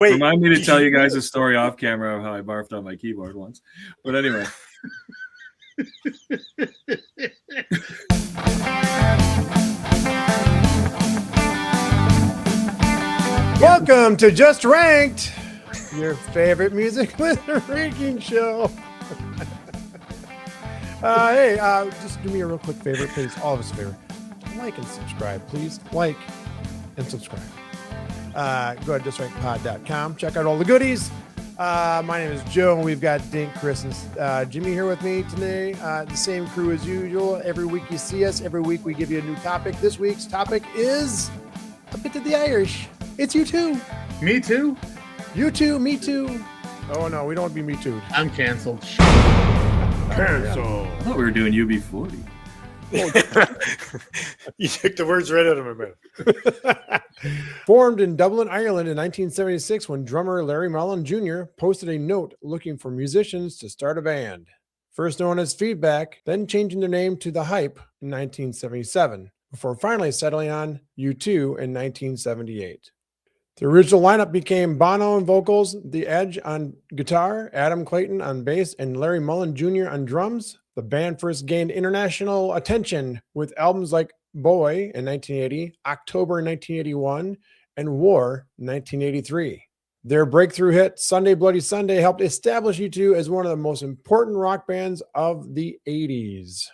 Wait, remind me to tell you guys a story off camera of how I barfed on my keyboard once. But anyway. Welcome to Just Ranked, your favorite music ranking show. Hey, just do me a real quick favor, please. All of us a favor. Like and subscribe, please. Like and subscribe. Go to justrankedpod.com. Check out all the goodies. My name is Joe, and we've got Dink, Chris, and Jimmy here with me today. The same crew as usual. Every week you see us. Every week we give you a new topic. This week's topic is a bit of the Irish. It's you too. Me too? You too, me too. Oh, no, we don't want to be me too. I'm canceled. Cancel. I thought we were doing UB40. You took the words right out of my mouth. Formed in Dublin, Ireland in 1976 when drummer Larry Mullen Jr. posted a note looking for musicians to start a band. First known as Feedback, then changing their name to The Hype in 1977, before finally settling on U2 in 1978. The original lineup became Bono on vocals, The Edge on guitar, Adam Clayton on bass, and Larry Mullen Jr. on drums. The band first gained international attention with albums like Boy in 1980, October in 1981, and War in 1983. Their breakthrough hit, Sunday Bloody Sunday, helped establish U2 as one of the most important rock bands of the 80s.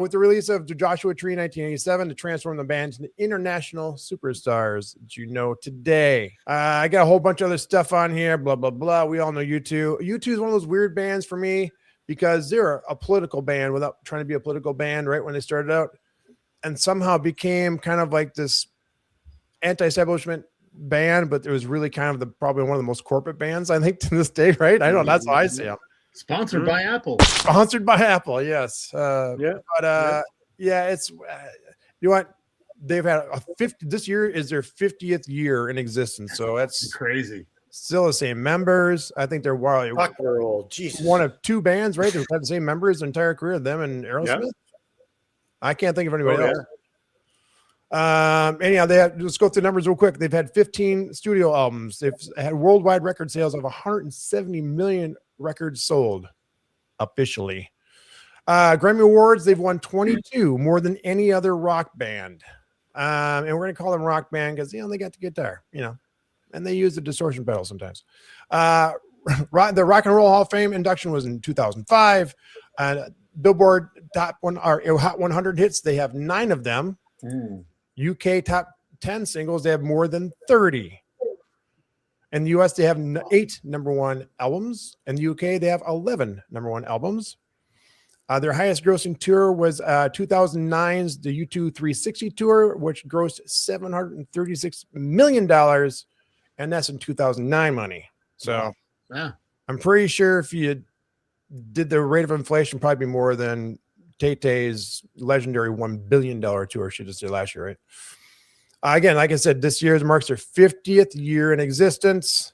With the release of The Joshua Tree in 1987 to transform the band into international superstars that you know today. I got a whole bunch of other stuff on here, blah, blah, blah. We all know U2. U2 is one of those weird bands for me because they're a political band without trying to be a political band right when they started out, and somehow became kind of like this anti-establishment band, but it was really kind of probably one of the most corporate bands, I think, to this day, right? I don't know. That's how I see them. Sponsored by Apple. Sponsored by Apple, yes. It's you know what? They've had a 50. This year is their 50th year in existence, so that's crazy. Still the same members. I think they're old. Jesus. One of two bands, right? They've had the same members their entire career, them and Aerosmith. Yeah. I can't think of anybody else. Anyhow, let's go through the numbers real quick. They've had 15 studio albums. They've had worldwide record sales of 170 million records sold officially. Grammy Awards, they've won 22, more than any other rock band. And we're going to call them rock band because, they got the guitar, and they use the distortion pedal sometimes. The Rock and Roll Hall of Fame induction was in 2005. Billboard Hot 100 hits, they have 9 of them. UK Top 10 singles, they have more than 30. In the US, they have 8 number 1 albums. In the UK, they have 11 number 1 albums. Their highest grossing tour was 2009's the U2 360 tour, which grossed $736 million. And that's in 2009 money. So yeah. I'm pretty sure if you did the rate of inflation, probably be more than Tay-Tay's legendary $1 billion tour she just did last year, right? Again, like I said, this year marks their 50th year in existence.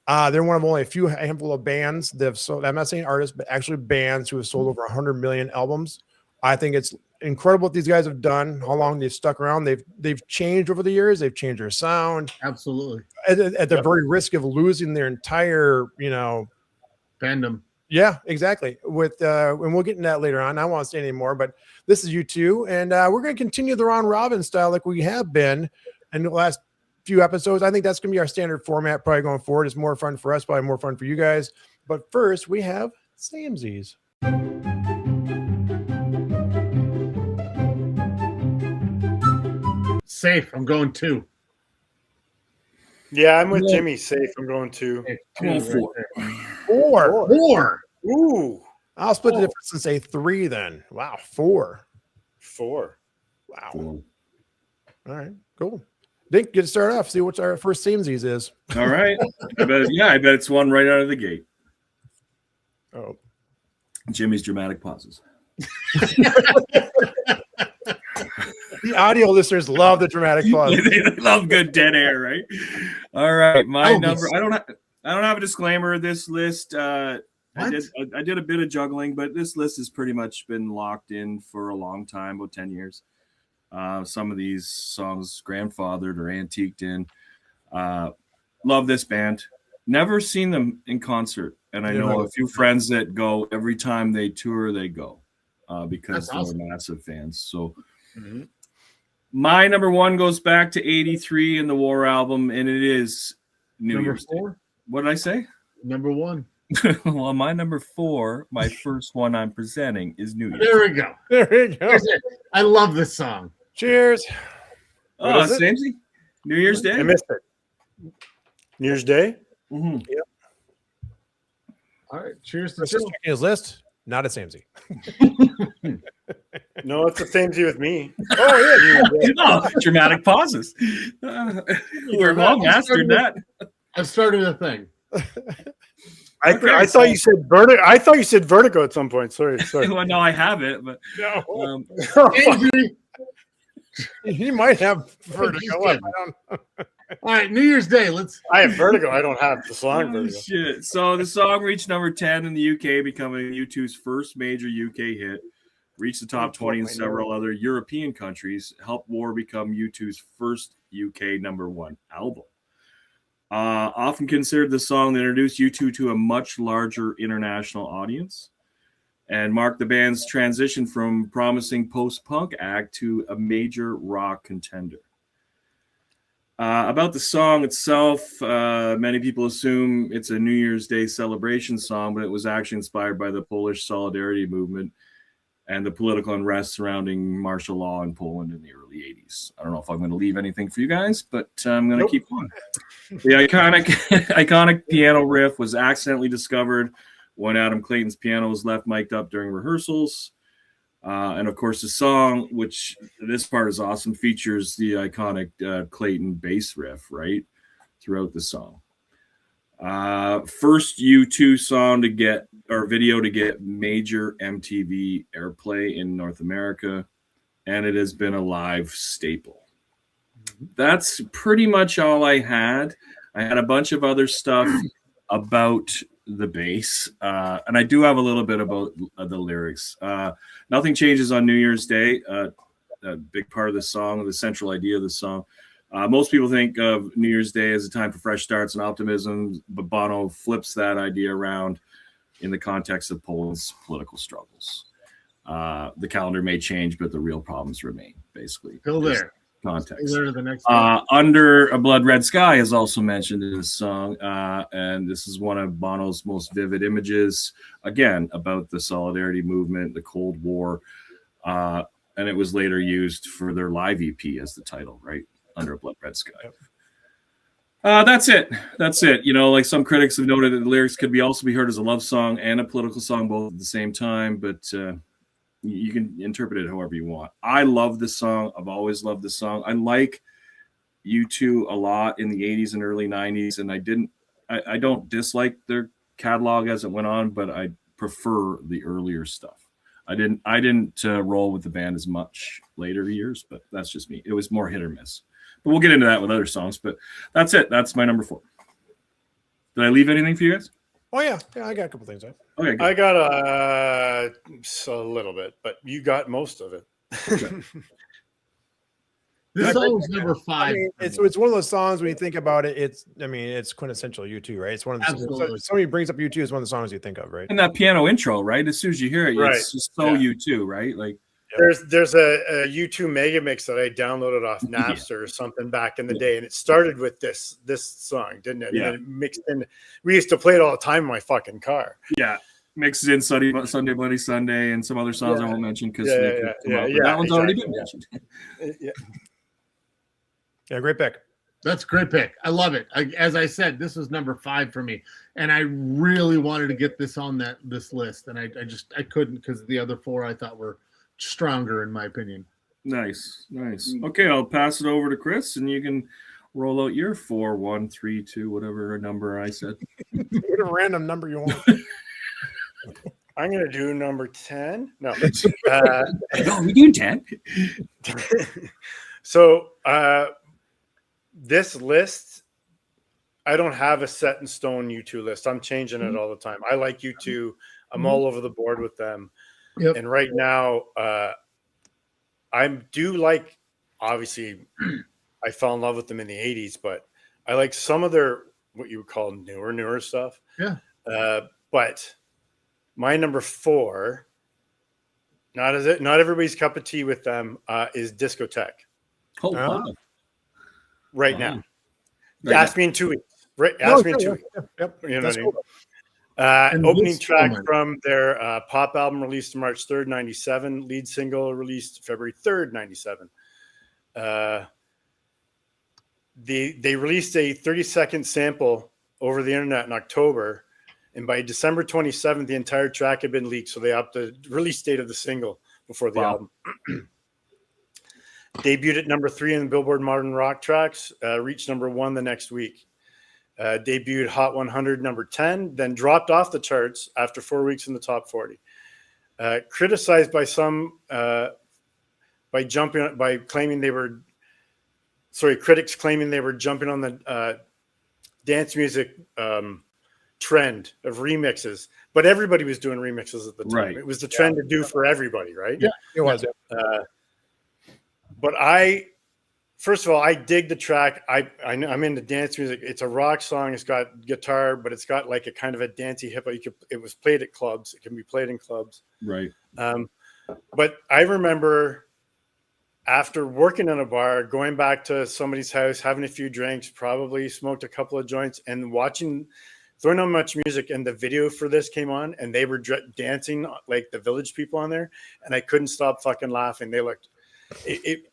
They're one of only a handful of bands that have sold, I'm not saying artists, but actually bands who have sold over 100 million albums. I think it's incredible what these guys have done, how long they've stuck around. They've changed over the years. They've changed their sound. Absolutely. At the very risk of losing their entire, fandom. Yeah, exactly. And we'll get into that later on. I don't want to say anymore, but this is U2, and we're going to continue the round robin style like we have been in the last few episodes. I think that's going to be our standard format probably going forward. It's more fun for us, probably more fun for you guys. But first, we have Samesies. Safe. I'm going 2. Yeah, I'm with Jimmy. Safe. I'm going 2. 4. Ooh. I'll split the difference and say 3 then. Wow, 4. Wow. All right, cool. Dink, get to start off. See what our first Samesies is. All right. I bet it's one right out of the gate. Oh. Jimmy's dramatic pauses. The audio listeners love the dramatic pause. They love good dead air, right? All right, my number. I don't have a disclaimer. This list, I did a bit of juggling, but this list has pretty much been locked in for a long time, about 10 years. Some of these songs grandfathered or antiqued in. Love this band. Never seen them in concert, and I Yeah, know no. a few friends that go every time they tour. They go because That's they're awesome. massive fans. So Mhm. my number one goes back to '83 in the War album, and it is New Number Year's Day. 4. What did I say? Number 1. Well, my number 4, my first one I'm presenting is New Year's. There we go. There you go. Here's it. I love this song. Cheers. What Oh, is it? Samesy? New Year's Day? I missed it. New Year's Day? Mhm. All right. Cheers to Chris Joe. is checking his list. Not a Samsey. No, it's the same thing with me. Oh yeah. Oh, dramatic pauses. We're long mastered that. I've started a thing. I thought you said Vertigo. I thought you said Vertigo at some point. Sorry. Well, no, I have it, but No. Andrew. He might have vertigo. Just I kidding. don't know. All right. New Year's Day. Let's. I have Vertigo. I don't have the song oh, Vertigo. shit. So the song reached number 10 in the UK, becoming U2's first major UK hit. Reached the top 20 in several other European countries. Helped War become U2's first UK number 1 album. Often considered the song that introduced U2 to a much larger international audience and marked the band's transition from promising post-punk act to a major rock contender. About the song itself, many people assume it's a New Year's Day celebration song, but it was actually inspired by the Polish Solidarity movement and the political unrest surrounding martial law in Poland in the early 80s. I don't know if I'm going to leave anything for you guys, but I'm going to keep going. The iconic piano riff was accidentally discovered when Adam Clayton's piano was left mic'd up during rehearsals. And of course, the song, which this part is awesome, features the iconic Clayton bass riff, right, throughout the song. First U2 song to get, or video to get major MTV airplay in North America, and it has been a live staple. That's pretty much all I had. I had a bunch of other stuff about the bass, and I do have a little bit about the lyrics. Nothing changes on New Year's Day. A big part of the song, the central idea of the song. Most people think of New Year's Day as a time for fresh starts and optimism, but Bono flips that idea around in the context of Poland's political struggles. The calendar may change, but the real problems remain, basically. Still there. Context. Still there to the next one. Under a Blood Red Sky is also mentioned in this song, and this is one of Bono's most vivid images, again, about the Solidarity movement, the Cold War, and it was later used for their live EP as the title, right? Under a Blood Red Sky. That's it. You know, like some critics have noted that the lyrics could also be heard as a love song and a political song both at the same time, but you can interpret it however you want. I love this song. I've always loved this song. I like U2 a lot in the 80s and early 90s, and I don't dislike their catalog as it went on, but I prefer the earlier stuff. I didn't roll with the band as much later years, but that's just me. It was more hit or miss. But we'll get into that with other songs. But that's it. That's my number 4. Did I leave anything for you guys? Oh yeah, I got a couple things. Okay, good. I got a little bit, but you got most of it. This song was number 5. I mean, it's one of those songs when you think about it. It's quintessential U2, right? It's one of the Absolutely. somebody brings up U2 is one of the songs you think of, right? And that piano intro, right? As soon as you hear it, Right. it's just so U2, right? Like There's a U2 mega mix that I downloaded off Napster or something back in the day, and it started with this song, didn't it? Yeah. And it mixed in. We used to play it all the time in my fucking car. yeah, mixes in Sunday Bloody Sunday and some other songs I won't mention because that one's already been mentioned. Yeah, great pick. That's a great pick. I love it. As I said, this was number 5 for me, and I really wanted to get this on this list, and I couldn't because the other 4 I thought were stronger in my opinion. Nice. Okay, I'll pass it over to Chris, and you can roll out your 4, 1, 3, 2, whatever number I said. Whatever random number you want. I'm gonna do number 10. No. No, we do 10. So this list, I don't have a set in stone U2 list. I'm changing it all the time. I like U2. I'm all over the board with them. Yep. And right now, I do like, obviously, I fell in love with them in the 80s, but I like some of their what you would call newer stuff. Yeah. But my number 4, not everybody's cup of tea with them, is Discotheque Oh, wow. right Wow. now. Right Ask me in 2 weeks. Right? Ask me in 2 weeks. Yep. You know That's what I mean? cool. And Opening this track moment. from their pop album released March 3rd, 97. Lead single released February 3rd, 97. They released a 30-second sample over the internet in October. And by December 27th, the entire track had been leaked. So they upped the release date of the single before the album. Debuted at number 3 in the Billboard Modern Rock Tracks, reached number 1 the next week. Debuted Hot 100 number 10, then dropped off the charts after 4 weeks in the top 40. Criticized by some critics claiming they were jumping on the dance music trend of remixes, but everybody was doing remixes at the time. Right. It was the trend to do for everybody, right? Yeah, it was. But first of all, I dig the track. I'm into dance music. It's a rock song. It's got guitar, but it's got like a kind of a dancey hip hop. It was played at clubs. It can be played in clubs. Right. But I remember after working in a bar, going back to somebody's house, having a few drinks, probably smoked a couple of joints, and throwing on much music. And the video for this came on, and they were dancing like the Village People on there, and I couldn't stop fucking laughing. It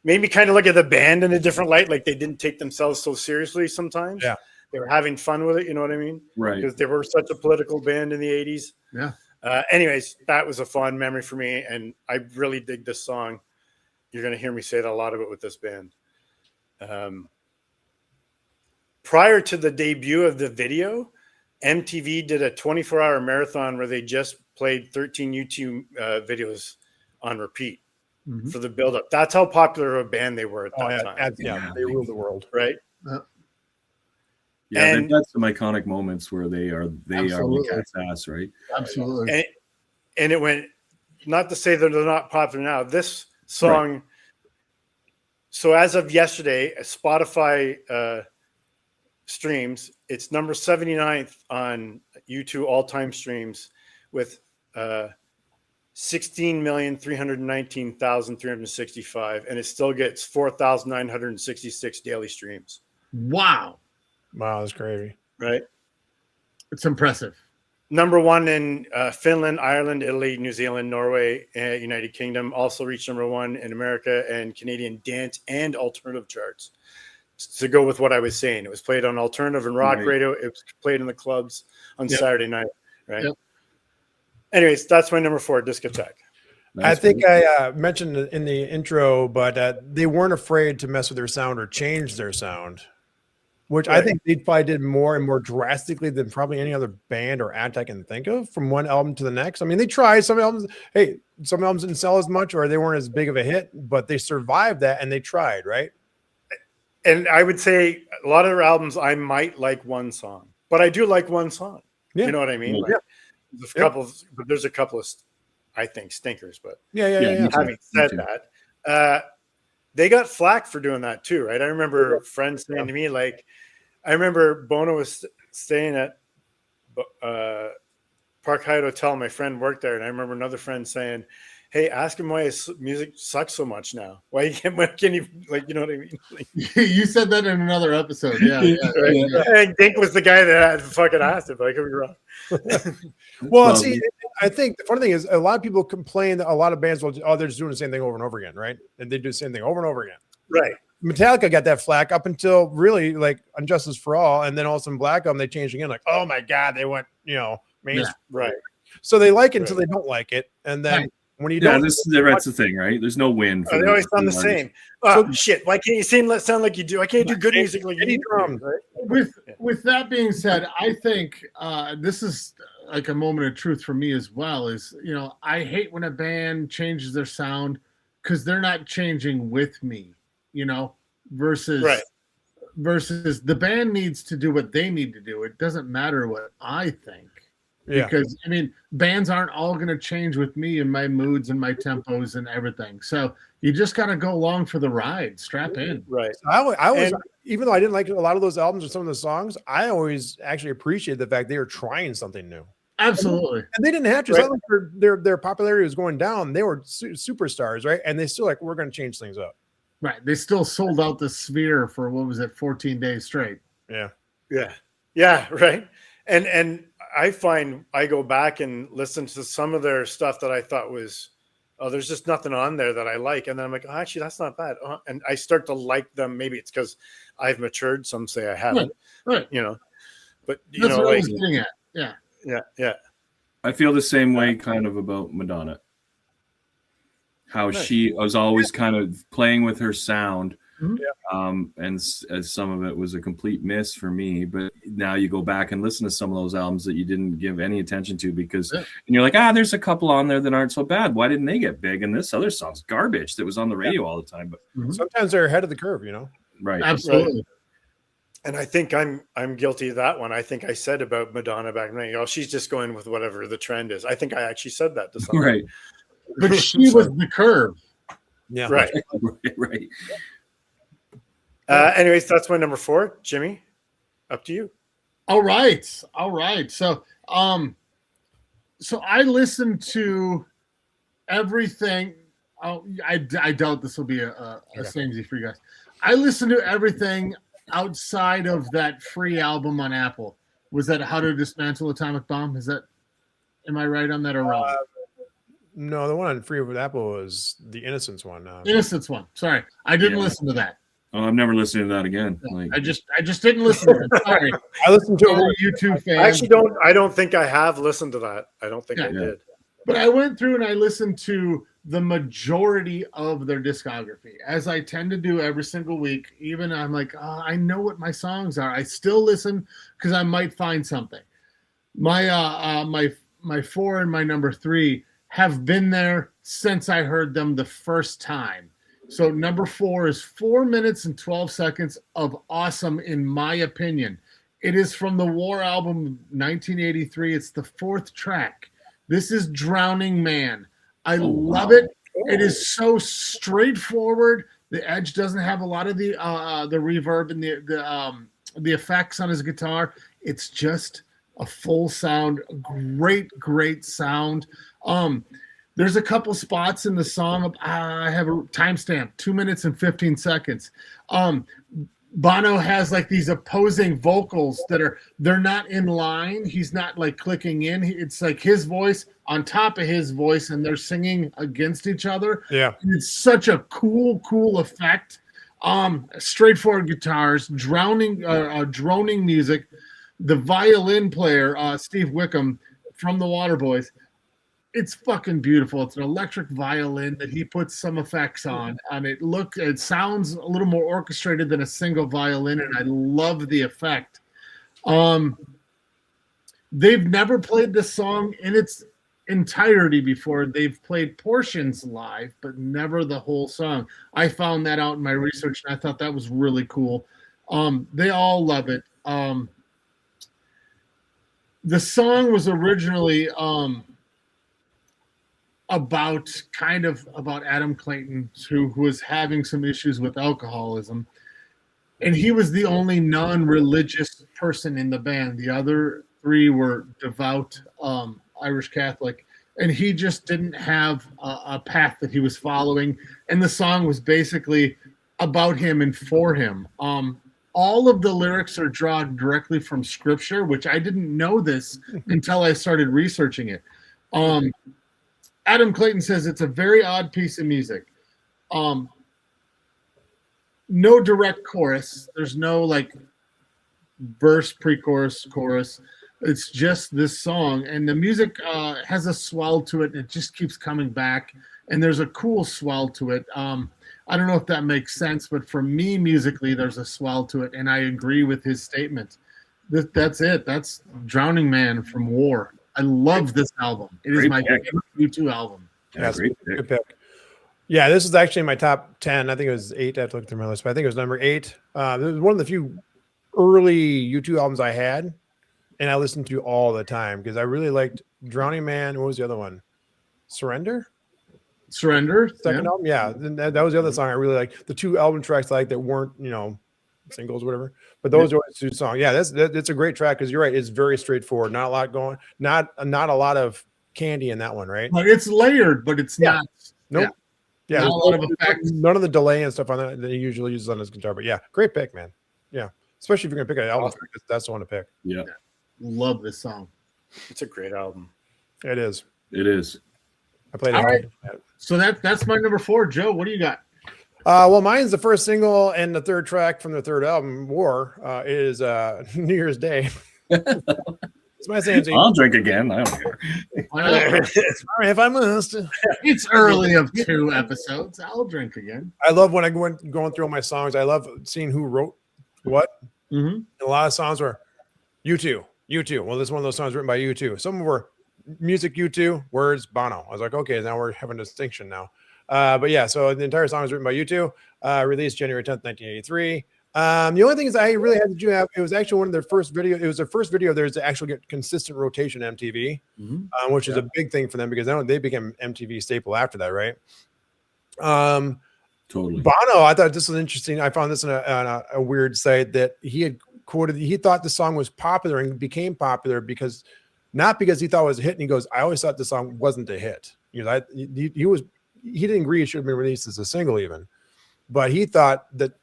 made me kind of look at the band in a different light. Like they didn't take themselves so seriously sometimes. Yeah. They were having fun with it. You know what I mean? Right. Because they were such a political band in the 80s. Yeah. Anyways, that was a fond memory for me. And I really dig this song. You're going to hear me say that a lot of it with this band. Prior to the debut of the video, MTV did a 24-hour marathon where they just played 13 YouTube videos on repeat. Mhm. For the build-up. That's how popular a band they were at that time. They ruled the world. Right? Yeah, And- they've got some iconic moments where they are Absolutely. the cat's ass, right? Absolutely. And it went, not to say that they're not popular now. This song, so as of yesterday, Spotify streams, it's number 79th on YouTube all-time streams with 16,319,365, and it still gets 4,966 daily streams. Wow. Wow, that's crazy. Right? It's impressive. Number 1 in Finland, Ireland, Italy, New Zealand, Norway, and United Kingdom. Also reached number 1 in America and Canadian dance and alternative charts. To go with what I was saying, it was played on alternative and rock radio. It was played in the clubs on Saturday night. Right. Yep. Anyways, that's my number 4, Discotheque. I think I mentioned it in the intro, but they weren't afraid to mess with their sound or change their sound, which I think they probably did more and more drastically than probably any other band or act I can think of from one album to the next. I mean, they tried some albums. Hey, some albums didn't sell as much or they weren't as big of a hit, but they survived that and they tried, right? And I would say a lot of their albums, I might like one song, but I do like one song. Yeah. You know what I mean? Yeah. There's a couple of, I think, stinkers, but Yeah. having said that, they got flack for doing that too, right? I remember friends saying to me, like, I remember Bono was staying at Park Hyatt Hotel. My friend worked there, and I remember another friend saying, "Hey, ask him why his music sucks so much now. Why can you, like, you know what I mean?" Like, You said that in another episode. Yeah. And Dink was the guy that had fucking asked him. Like, I could be wrong. Well, see, I think the funny thing is a lot of people complain that a lot of bands will, they're just doing the same thing over and over again, right? And they do the same thing over and over again. Right. Metallica got that flack up until really like Unjustice for All, and then all of a sudden Black Album they changed again. Like, oh my god, they went mainstream. Right. So they like it until they don't like it, and then when you don't, that's the thing, right? There's no win. They always sound the same. Oh shit! Why can't you sound like you do? I can't do good music like you do. Drum. Right? With that being said, I think this is like a moment of truth for me as well. Is I hate when a band changes their sound because they're not changing with me. Versus the band needs to do what they need to do. It doesn't matter what I think. Yeah. Because I mean, bands aren't all going to change with me and my moods and my tempos and everything. So you just got to go along for the ride. Strap in. Right. I always, And- even though I didn't like a lot of those albums or some of the songs, I always actually appreciated the fact they were trying something new. Absolutely. And they didn't have to. It's Right. not like their popularity was going down. They were superstars, right? And they still like, we're going to change things up. Right. They still sold out the Sphere for what was it, 14 days straight. Yeah. Yeah, right. And I find I go back and listen to some of their stuff that I thought was, oh, there's just nothing on there that I like. And then I'm like, oh, actually, that's not bad. And I start to like them. Maybe it's because I've matured. Some say I haven't, Right. you know, but you That's know, what I like, was getting at. Yeah. yeah. I feel the same way kind of about Madonna. How Nice. she was always kind of playing with her sound. Mhm. And as some of it was a complete miss for me, but now you go back and listen to some of those albums that you didn't give any attention to because Yeah. and you're like, there's a couple on there that aren't so bad. Why didn't they get big? And this other song's garbage that was on the radio all the time. But Sometimes they're ahead of the curve, you know? right. Absolutely. And I think I'm guilty of that one. I think I said about Madonna back then, she's just going with whatever the trend is. I think I actually said that to somebody. Right. But she was the curve. Yeah. Right. Right. Anyways, that's my number 4. Jimmy, up to you. All right. So I listened to everything. I doubt this will be a samey for you guys. I listened to everything outside of that free album on Apple. Was that How to Dismantle Atomic Bomb? Am I right on that or wrong? No, the one on Free with Apple was the Innocence one. Innocence one. Sorry. I didn't Yeah. listen to that. Oh, I'm never listening to that again. Like, I just didn't listen to it. Sorry. I listened to Sorry, it. YouTube fan. I actually don't think I have listened to that. I don't think I Yeah. did. But I went through and I listened to the majority of their discography, as I tend to do every single week. Even I'm like, I know what my songs are. I still listen because I might find something. My my 4 and my number 3 have been there since I heard them the first time. So number 4 is 4 minutes and 12 seconds of awesome, in my opinion. It is from the War album 1983. It's the 4th track. This is Drowning Man. I love it. It is so straightforward. The Edge doesn't have a lot of the reverb and the effects on his guitar. It's just a full sound, great sound. There's a couple spots in the song. I have a timestamp, 2 minutes and 15 seconds. Bono has like these opposing vocals they're not in line. He's not like clicking in. It's like his voice on top of his voice, and they're singing against each other. Yeah. And it's such a cool effect. Straightforward guitars, droning music. The violin player, Steve Wickham from the Waterboys, it's fucking beautiful. It's an electric violin that he puts some effects on, and it sounds a little more orchestrated than a single violin, and I love the effect. They've never played this song in its entirety before. They've played portions live, but never the whole song. I found that out in my research, and I thought that was really cool. They all love it. The song was originally about Adam Clayton, who was having some issues with alcoholism, and he was the only non-religious person in the band. The other 3 were devout Irish Catholic, and he just didn't have a path that he was following, and the song was basically about him and for him. All of the lyrics are drawn directly from scripture, which I didn't know this until I started researching it. Adam Clayton says it's a very odd piece of music. No direct chorus. There's no like verse, pre-chorus, chorus. It's just this song, and the music has a swell to it, and it just keeps coming back. And there's a cool swell to it. I don't know if that makes sense, but for me, musically, there's a swell to it, and I agree with his statement. That's it. That's Drowning Man from War. I love this album. It is Great my pick. favorite U2 album. Yeah, great pick. Good pick. Yeah, this is actually my top 10. I think it was 8. I have to look through my list, but I think it was number 8. This was one of the few early U2 albums I had. and I listened to all the time because I really liked Drowning Man. What was the other one? Surrender? Surrender. Second album? Yeah. Then that was the other song I really liked. The two album tracks I like that weren't, singles, whatever. But those are two songs. Yeah, that's a great track because you're right. It's very straightforward. Not a lot going, not a lot of candy in that one, right? But it's layered, but it's not. Nope. Yeah, not a lot of effects. None of the delay and stuff on that he usually uses on his guitar. But yeah, great pick, man. Yeah, especially if you're gonna pick an album track, that's the one to pick. Yeah, love this song. It's a great album. It is. It is. I played it. All right. So that's my number 4. Joe, what do you got? Well, mine's the first single and the third track from the third album, War. Is New Year's Day. It's my saying. I'll drink again. I don't care. Sorry if I must. It's early of 2 episodes. I'll drink again. I love when I going through all my songs. I love seeing who wrote what. Mm-hmm. A lot of songs were U2. Well, this is one of those songs written by U2. Some were music U2, words Bono. I was like, okay, now we're having a distinction now. But yeah, so the entire song was written by U2. Released January 10th, 1983. The only thing is I really had to do it was actually one of their first video. It was their first video there's to actually get consistent rotation on MTV, which is a big thing for them because they became MTV staple after that, right? Totally. Bono, I thought this was interesting. I found this on a weird site that he had quoted. He thought the song was popular and became popular because not because he thought it was a hit. And he goes, "I always thought the song wasn't a hit." You know, he didn't agree it should have been released as a single even, but he thought that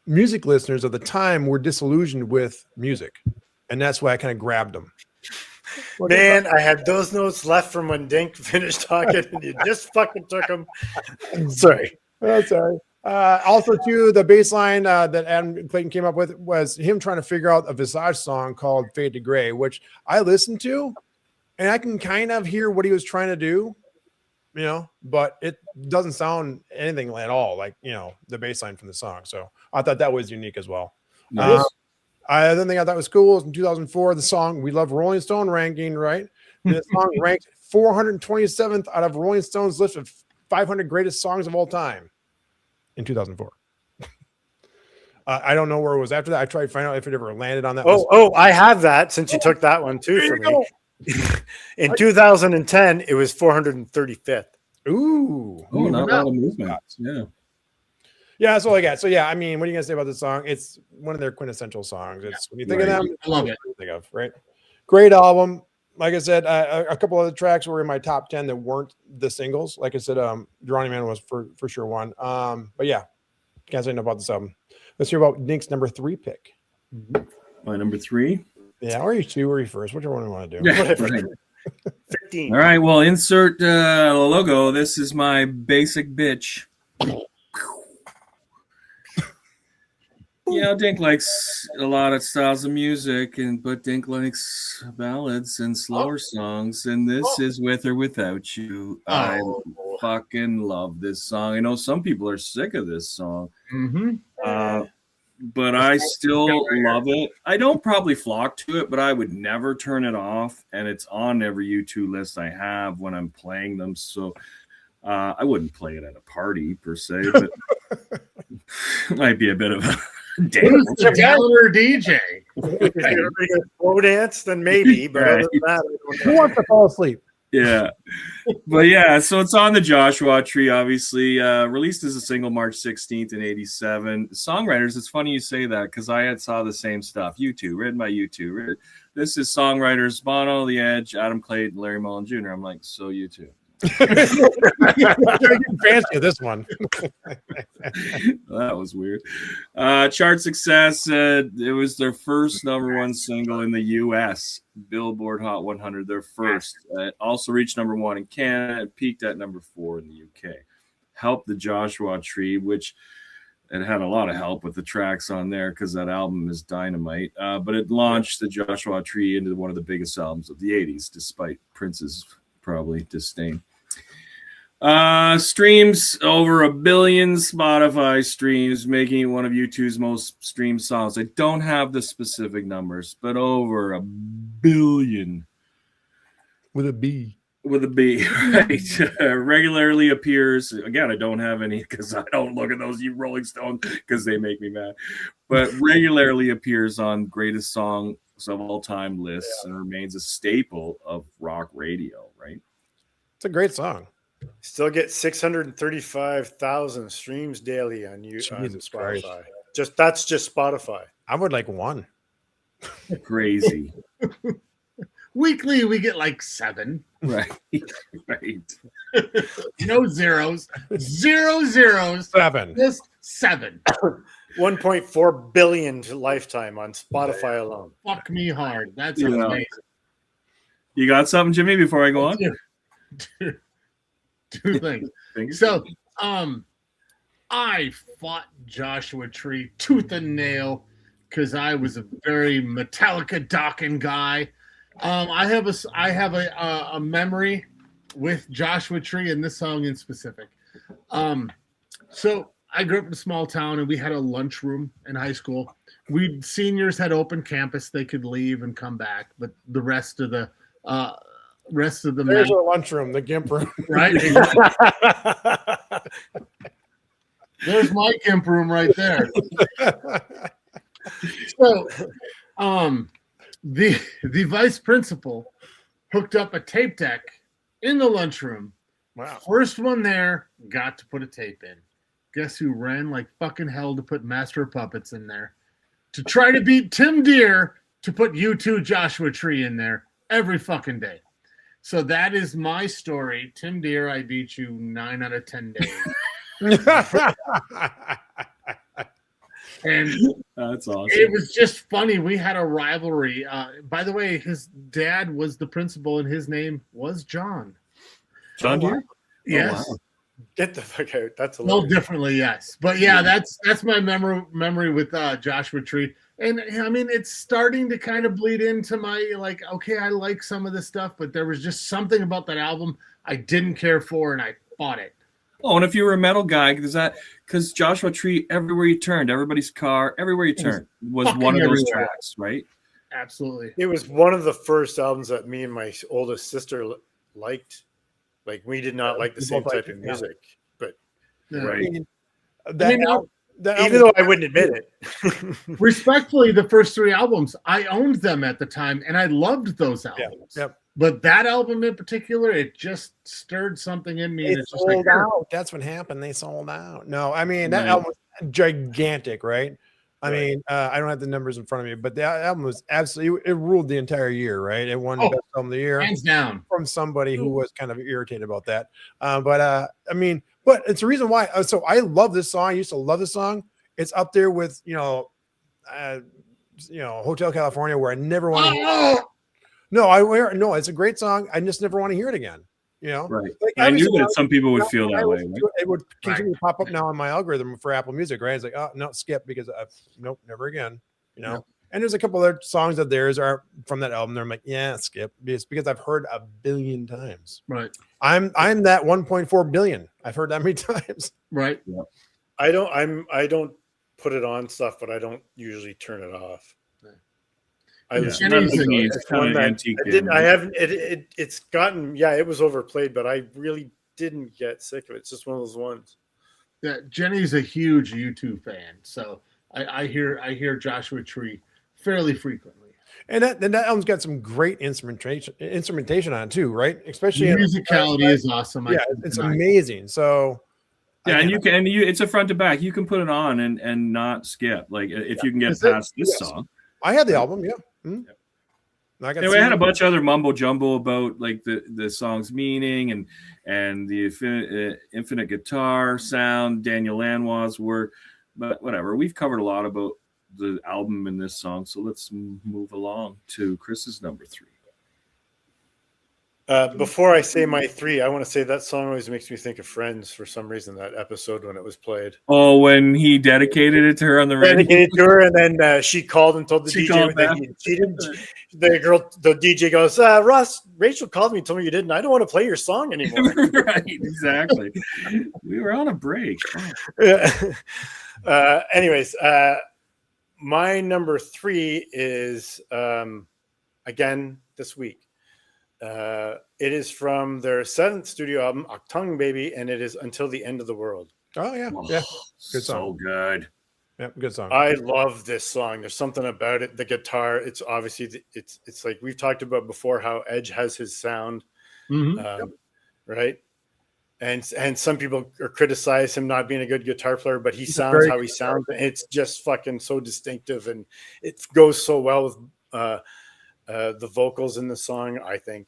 music listeners of the time were disillusioned with music, and that's why I kind of grabbed them. Man, I had those notes left from when Dink finished talking, and you just fucking took them. Sorry. Oh, sorry. Also, too, the bass line that Adam Clayton came up with was him trying to figure out a Visage song called Fade to Gray, which I listened to, and I can kind of hear what he was trying to do, but it doesn't sound anything at all like, the bass line from the song. So I thought that was unique as well. Nice. Other thing I thought was cool was in 2004, the song We Love Rolling Stone ranking, right? The song ranked 427th out of Rolling Stone's list of 500 greatest songs of all time in 2004. I don't know where it was after that. I tried to find out if it ever landed on that list. I have that since you took that one too for me. In 2010, it was 435th. Ooh. Oh, not a lot of movement. Yeah. Yeah, that's all I got. So yeah, I mean, what are you gonna say about this song? It's one of their quintessential songs. It's when you think of them, I love it. Think of right. Great album. Like I said, a couple other tracks were in my top 10 that weren't the singles. Like I said, Drowning Man was for sure one. But yeah, can't say enough about this album. Let's hear about Nick's number 3 pick. My number 3. Yeah, or you 2 or you first, whichever one you want to do. Yeah, right. 15. All right, well, insert logo. This is my basic bitch. Dink likes a lot of styles of music, but Dink likes ballads and slower songs, and this is With or Without You. I fucking love this song. I know some people are sick of this song, but I still love it. I don't probably flock to it, but I would never turn it off, and it's on every U2 list I have when I'm playing them, so I wouldn't play it at a party per se, but it might be a bit of a Who's the Taylor DJ? If you're going to slow dance, then maybe. But other than that, I don't know. Who wants to fall asleep? Yeah. But yeah, so it's on the Joshua Tree, obviously. Released as a single March 16th in 87. Songwriters, it's funny you say that because I saw the same stuff. U2, written by U2. This is songwriters Bono, The Edge, Adam Clayton, Larry Mullen Jr. I'm like, so U2. Fancy this one. That was weird. Chart success. It was their first number 1 single in the U.S. Billboard Hot 100. Their first. Also reached number 1 in Canada. It peaked at number 4 in the U.K. Helped the Joshua Tree, which it had a lot of help with the tracks on there because that album is dynamite. But it launched the Joshua Tree into one of the biggest albums of the 80s, despite Prince's probably disdain. Streams over 1 billion Spotify streams, making it one of U2's most streamed songs. I don't have the specific numbers, but over 1 billion. With a B. With a B, right? Regularly appears. Again, I don't have any because I don't look at those Rolling Stones because they make me mad. But regularly appears on Greatest Song of all time lists and remains a staple of rock radio, right? It's a great song. Still get 635,000 streams daily on Jesus Spotify. Christ. That's just Spotify. I would like one. Crazy. Weekly, we get like 7. Right. Right. No zeros. 0 zeros. 7. Just 7. 1.4 billion to lifetime on Spotify alone. Fuck me hard. That's Yeah. amazing. You got something, Jimmy, before I go on? Two things. So, I fought Joshua Tree tooth and nail because I was a very Metallica Dokken guy. I have a memory with Joshua Tree and this song in specific. So I grew up in a small town and we had a lunchroom in high school. Seniors had open campus; they could leave and come back, but the rest of the There's our lunchroom, the GIMP room. right. There's my GIMP room right there. So, the vice principal hooked up a tape deck in the lunchroom. Wow. First one there got to put a tape in. Guess who ran like fucking hell to put Master of Puppets in there? To try to beat Tim Deere to put U2 Joshua Tree in there every fucking day. So that is my story. Tim Deere, I beat you 9 out of 10 days. And That's awesome. it was just funny. We had a rivalry. By the way, his dad was the principal and his name was John. John Deere? Yes. wow. Get the fuck out. That's a No, little differently, yes. But yeah, that's my memory with Joshua Tree. And I mean, it's starting to kind of bleed into my like, okay, I like some of this stuff, but there was just something about that album I didn't care for, and I fought it. Oh, and if you were a metal guy, because Joshua Tree, everywhere you turned, everybody's car, everywhere you turned, was fucking one of those everywhere. tracks, right? Absolutely. It was one of the first albums that me and my oldest sister liked. Like, we did not like the We same both liked type it, of yeah. music, but Yeah. Right. That even though I wouldn't admit it. Respectfully, the first 3 albums, I owned them at the time, and I loved those albums. Yep. But that album in particular, it just stirred something in me. They And it's just like, sold out. That's what happened. They sold out. No, I mean that Right. album was gigantic, right? I Right. mean, I don't have the numbers in front of me, but the album was absolutely it ruled the entire year, right? It won Oh, best album of the year hands down. from somebody who was kind of irritated about that. I mean, but it's the reason why. So I love this song. I used to love this song. It's up there with Hotel California, where I never want to. Oh, No, it's a great song. I just never want to hear it again. Right. Like, I knew obviously, that some people would feel when I that way. listen Right? to it, it would continue to pop up now on my algorithm for Apple Music, right? It's like, oh no, skip because nope, never again. Yeah. And there's a couple other songs of theirs are from that album. I'm like, yeah, skip. It's because I've heard a billion times. right, I'm that 1.4 billion. I've heard that many times. right. I don't put it on stuff, but I don't usually turn it off. I Yeah. listen Jenny's to a- it. it's It's kind one of that antique. I didn't. I haven't. It's gotten. Yeah, it was overplayed, but I really didn't get sick of it. It's just one of those ones. Yeah, Jenny's a huge U2 fan, so I hear Joshua Tree fairly frequently. And that album's got some great instrumentation on it too, right? The Especially in- musicality is awesome. yeah, it's amazing. So Yeah, again, and it's a front to back. You can put it on and not skip. Like if you can get Is it? past this Yes. song. I had the album, yeah. Mhm. I got Anyway, I had a some- bunch of other mumbo jumbo about like the song's meaning and the infinite guitar sound, Daniel Lanois' work, but whatever. We've covered a lot about the album in this song, so let's move along to Chris's number 3. Before I say my 3, I want to say that song always makes me think of Friends for some reason. That episode when it was played, Oh, when he dedicated it to her on the radio. dedicated to her, and then she called and told the She DJ called that back. she didn't. The DJ goes, Russ, Rachel called me and told me you didn't. I don't want to play your song anymore. Right, exactly. We were on a break. Anyways, my number 3 is again this week. It is from their 7th studio album, Octung Baby, and it is Until the End of the World. Oh yeah, yeah, So song. good. Yep, good song. I love this song. There's something about it. The guitar. It's obviously it's like we've talked about before how Edge has his sound, Mhm. right? And some people are criticize him not being a good guitar player, but he sounds very how he sounds. It's just fucking so distinctive, and it goes so well with the vocals in the song. I think.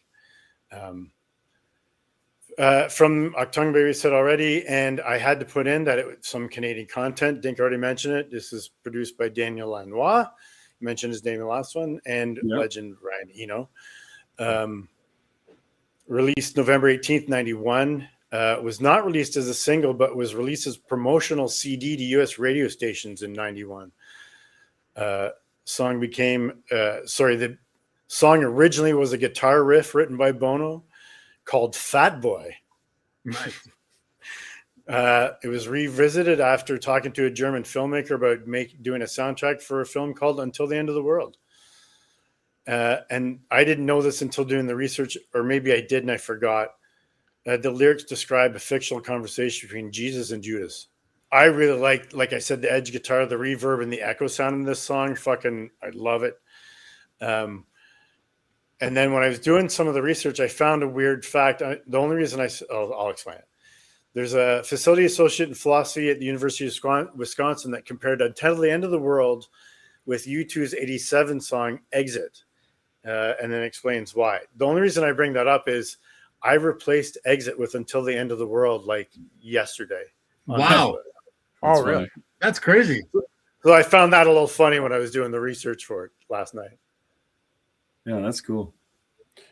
From Octung Baby said already, and I had to put in that it was some Canadian content. Dink already mentioned it. This is produced by Daniel Lanois. Mentioned his name in the last one, and legend Ryan Eno. Released November 18th, 91. Was not released as a single, but was released as promotional CD to U.S. radio stations in 91. The song originally was a guitar riff written by Bono called Fat Boy. Nice. It was revisited after talking to a German filmmaker about doing a soundtrack for a film called Until the End of the World. And I didn't know this until doing the research, or maybe I did and I forgot. The lyrics describe a fictional conversation between Jesus and Judas. I really like I said, the Edge guitar, the reverb, and the echo sound in this song. I love it. And then when I was doing some of the research, I found a weird fact. The only reason I'll explain it. There's a facility associate in philosophy at the University of Wisconsin that compared Until the End of the World with U2's 87 song Exit, and then explains why. The only reason I bring that up is I replaced Exit with Until the End of the World like yesterday. Wow. Oh, really? That's crazy. So I found that a little funny when I was doing the research for it last night. Yeah, that's cool.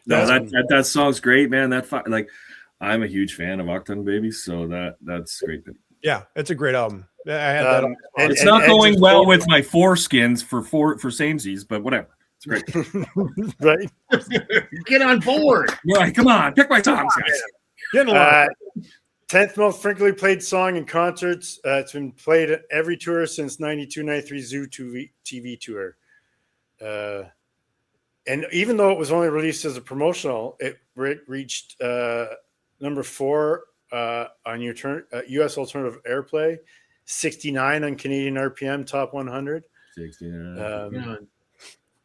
No, that song's great, man. I'm a huge fan of Octung Baby, so that's great. Yeah, it's a great album. I had that on. It's not going well with my foreskins for samesies, but whatever. It's great. Right? Get on board. All right, come on, pick my songs, guys. Getting along. 10th most frequently played song in concerts. It's been played at every tour since 92-93 Zoo TV tour. And even though it was only released as a promotional, it reached number 4 on U.S. Alternative Airplay, 69 on Canadian RPM Top 100. 69.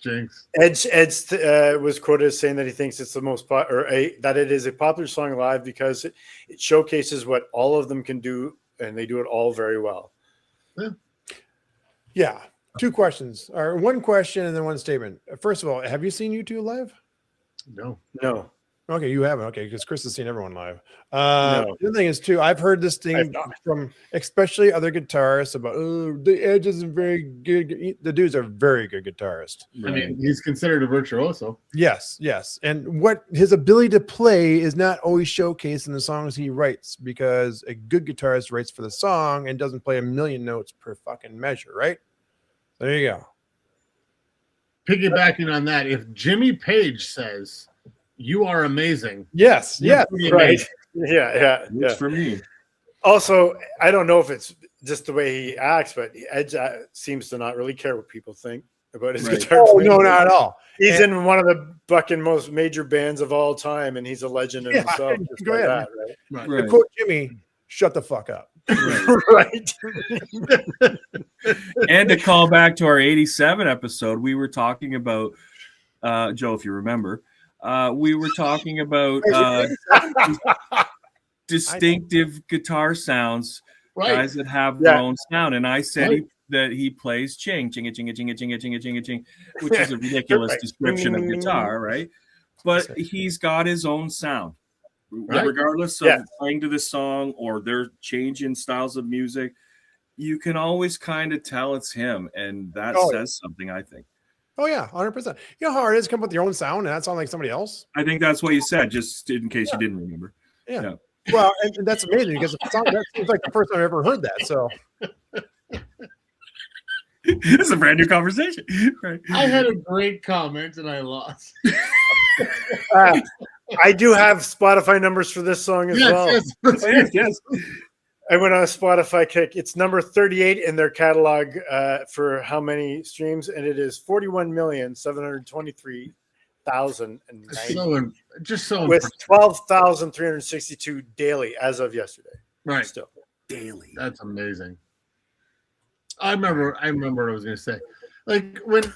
Jinx. Edge was quoted as saying that he thinks it's the most that it is a popular song live because it showcases what all of them can do, and they do it all very well. Yeah. 2 questions, or 1 question and then 1 statement. First of all, have you seen U2 live? No. Okay, you haven't. Okay, because Chris has seen everyone live. No. The other thing is too, I've heard this thing from especially other guitarists about the Edge isn't very good. The dude's a very good guitarist. I mean, he's considered a virtuoso. Yes. And what his ability to play is not always showcased in the songs he writes, because a good guitarist writes for the song and doesn't play a million notes per fucking measure, right? There you go. Piggybacking on that, if Jimmy Page says you are amazing, Yes. Right. Yeah. For me. Also, I don't know if it's just the way he acts, but Edge seems to not really care what people think about his guitar. Oh, no, not at all. He's in one of the fucking most major bands of all time, and he's a legend in himself. Go ahead. That, To quote Jimmy, shut the fuck up. right? And to call back to our 87 episode, we were talking about Joe, if you remember, we were talking about distinctive guitar sounds, guys that have their own sound. And I said that he plays ching, chinga, chinga, chinga, chinga, chinga, chinga, ching, which is a ridiculous description of guitar, right? But he's got his own sound. Regardless of playing to this song or their change in styles of music, you can always kind of tell it's him, and that says something, I think. Oh yeah, 100%. You know how hard it is to come up with your own sound and not sound like somebody else? I think that's what you said, just in case you didn't remember. Yeah. Well, and that's amazing because that seems like the first time I've ever heard that. So this is a brand new conversation. Right. I had a great comment and I lost. I do have Spotify numbers for this song as well. Yes. I went on a Spotify kick. It's number 38 in their catalog for how many streams, and it is 41,723,090. So with 12,362 daily as of yesterday. Right. Still daily. That's amazing. I remember what I was gonna say. Like when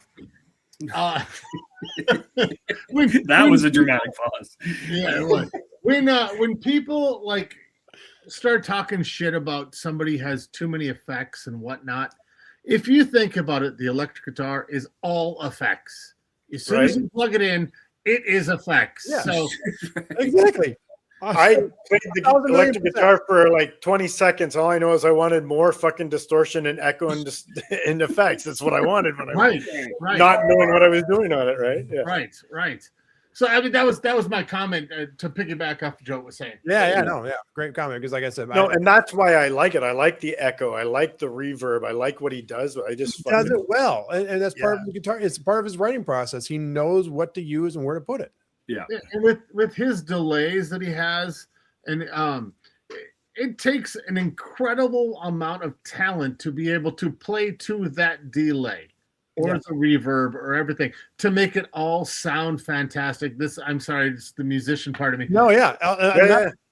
That was a dramatic pause. yeah, it was. When people like start talking shit about somebody has too many effects and whatnot, if you think about it, the electric guitar is all effects. As soon as you plug it in, it is effects. Yeah. So Exactly. I played the 1,000,000,000%. electric guitar for like 20 seconds. All I know is I wanted more fucking distortion and echo and, and effects. That's what I wanted when I right, not knowing what I was doing on it. Right. Yeah. right. So I mean that was my comment to piggyback off what Joe was saying. Yeah. Great comment. Because like I said, No, and that's why I like it. I like the echo. I like the reverb. I like what he does. I just he does it well. And that's part of the guitar. It's part of his writing process. He knows what to use and where to put it. Yeah. And with his delays that he has, and it takes an incredible amount of talent to be able to play to that delay or the reverb or everything to make it all sound fantastic. I'm sorry, it's the musician part of me. No, yeah.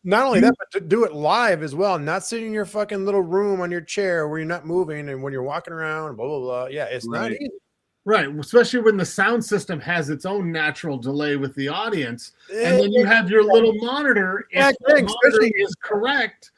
Not only that, but to do it live as well, not sitting in your fucking little room on your chair where you're not moving and when you're walking around, blah, blah, blah. Yeah, it's not easy. Right, especially when the sound system has its own natural delay with the audience, and then you have your little monitor. If the monitor is correct,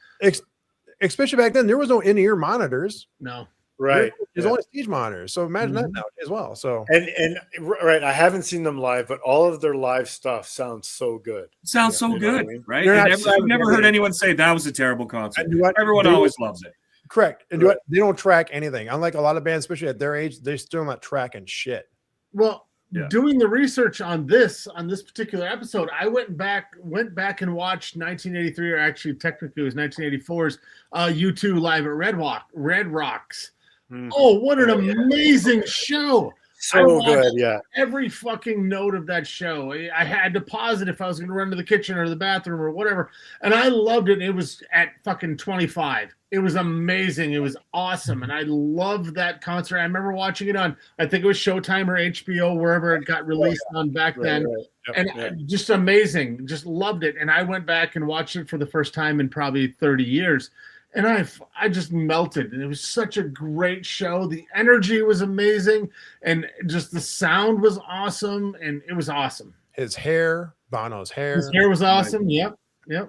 especially back then, there was no in-ear monitors. No, right. There's only stage monitors. So imagine that now as well. So and right, I haven't seen them live, but all of their live stuff sounds so good. Sounds so You know good, what I mean? right? I've never heard anyone say that was a terrible concert. Everyone always loves it. Correct. And they don't track anything. Unlike a lot of bands, especially at their age, they're still not tracking shit. Well, doing the research on this particular episode, I went back and watched 1983, or actually technically it was 1984's U2 live at Red Rocks. Oh, what an amazing show! So good, yeah. Every fucking note of that show. I had to pause it if I was going to run to the kitchen or the bathroom or whatever. And I loved it. It was at fucking 25. It was amazing. It was awesome. And I loved that concert. I remember watching it on, I think it was Showtime or HBO, wherever it got released on back then. Right. And just amazing. Just loved it. And I went back and watched it for the first time in probably 30 years. And I just melted, and it was such a great show. The energy was amazing, and just the sound was awesome, and it was awesome. His hair, Bono's hair. His hair was awesome. Yep.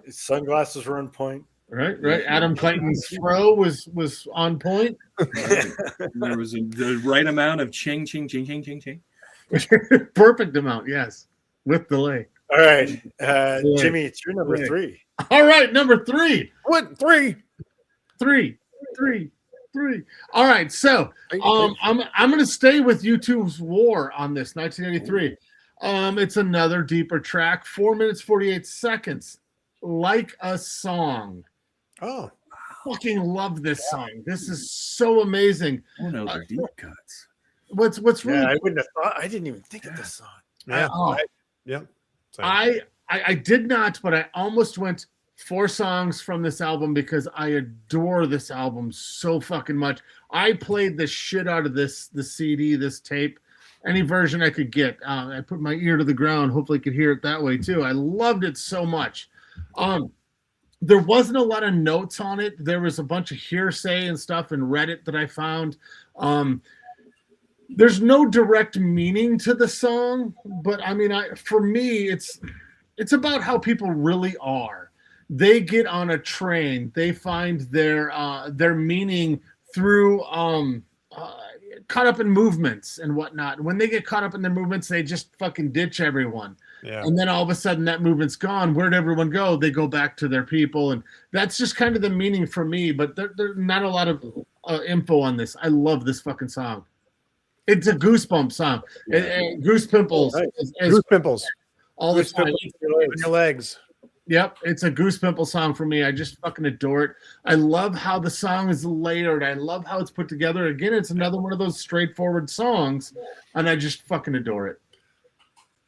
His sunglasses were on point. Right. Adam Clayton's fro was on point. Right. There was the right amount of ching. Perfect amount, yes, with delay. All right, Jimmy, it's your number 3. All right, number 3. What? 3. All right, so I'm going to stay with U2's War on this 1983. It's another deeper track, 4 minutes 48 seconds, Like a Song. Oh, fucking love this song. This is so amazing. Oh no, the deep cuts. What's really? I wouldn't have thought. I didn't even think of this song. Yeah. I did not, but I almost went 4 songs from this album because I adore this album so fucking much. I played the shit out of the CD, this tape, any version I could get. I put my ear to the ground. Hopefully I could hear it that way too. I loved it so much. There wasn't a lot of notes on it. There was a bunch of hearsay and stuff in Reddit that I found. There's no direct meaning to the song, but I mean, for me, it's about how people really are. They get on a train. They find their meaning through caught up in movements and whatnot. When they get caught up in their movements, they just fucking ditch everyone. Yeah. And then all of a sudden that movement's gone. Where'd everyone go? They go back to their people. And that's just kind of the meaning for me, but there's not a lot of info on this. I love this fucking song. It's a goosebump song. Goose pimples. Goose pimples. All the time. Your legs. Yep, it's a Goose Pimple song for me. I just fucking adore it. I love how the song is layered. I love how it's put together. Again, it's another one of those straightforward songs, and I just fucking adore it.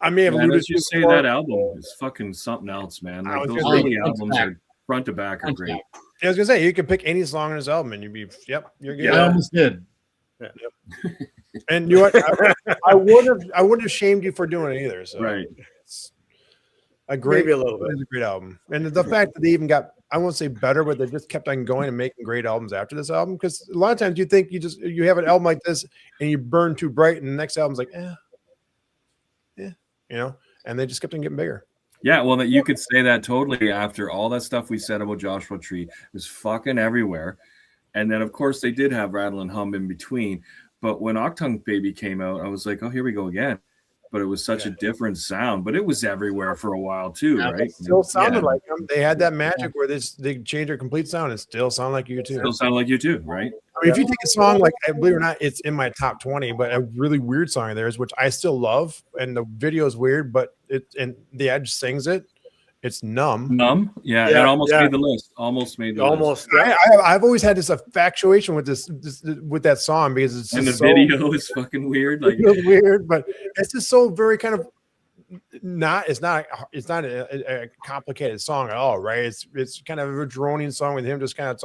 I may have alluded to say that album is fucking something else, man. Like those early albums are front to back are great. I was gonna say you could pick any song on his album and you'd be you're good. Yeah, I almost did. Yeah. Yep. And you know what? I wouldn't have shamed you for doing it either. So right. Maybe a little bit. It's a great album, and the fact that they even got I won't say better, but they just kept on going and making great albums after this album. Because a lot of times you think you have an album like this and you burn too bright, and the next album's like, you know, and they just kept on getting bigger. Yeah, well, you could say that totally after all that stuff we said about Joshua Tree. It was fucking everywhere. And then, of course, they did have Rattle and Hum in between. But when Octung Baby came out, I was like, oh, here we go again. But it was such a different sound. But it was everywhere for a while, too, right? It still sounded like them. They had that magic where they changed their complete sound and still sound like U2. Still sound like U2, right? I mean, if you take a song like, believe it or not, it's in my top 20, but a really weird song of theirs, which I still love, and the video is weird, but and the Edge sings it. It's Numb. Numb? Yeah, it almost made the list. Almost made the list. I've always had this infatuation with this with that song because it's just video is fucking weird. Like it's weird, but it's just so very kind of it's not a complicated song at all, right? It's kind of a droning song with him just kind of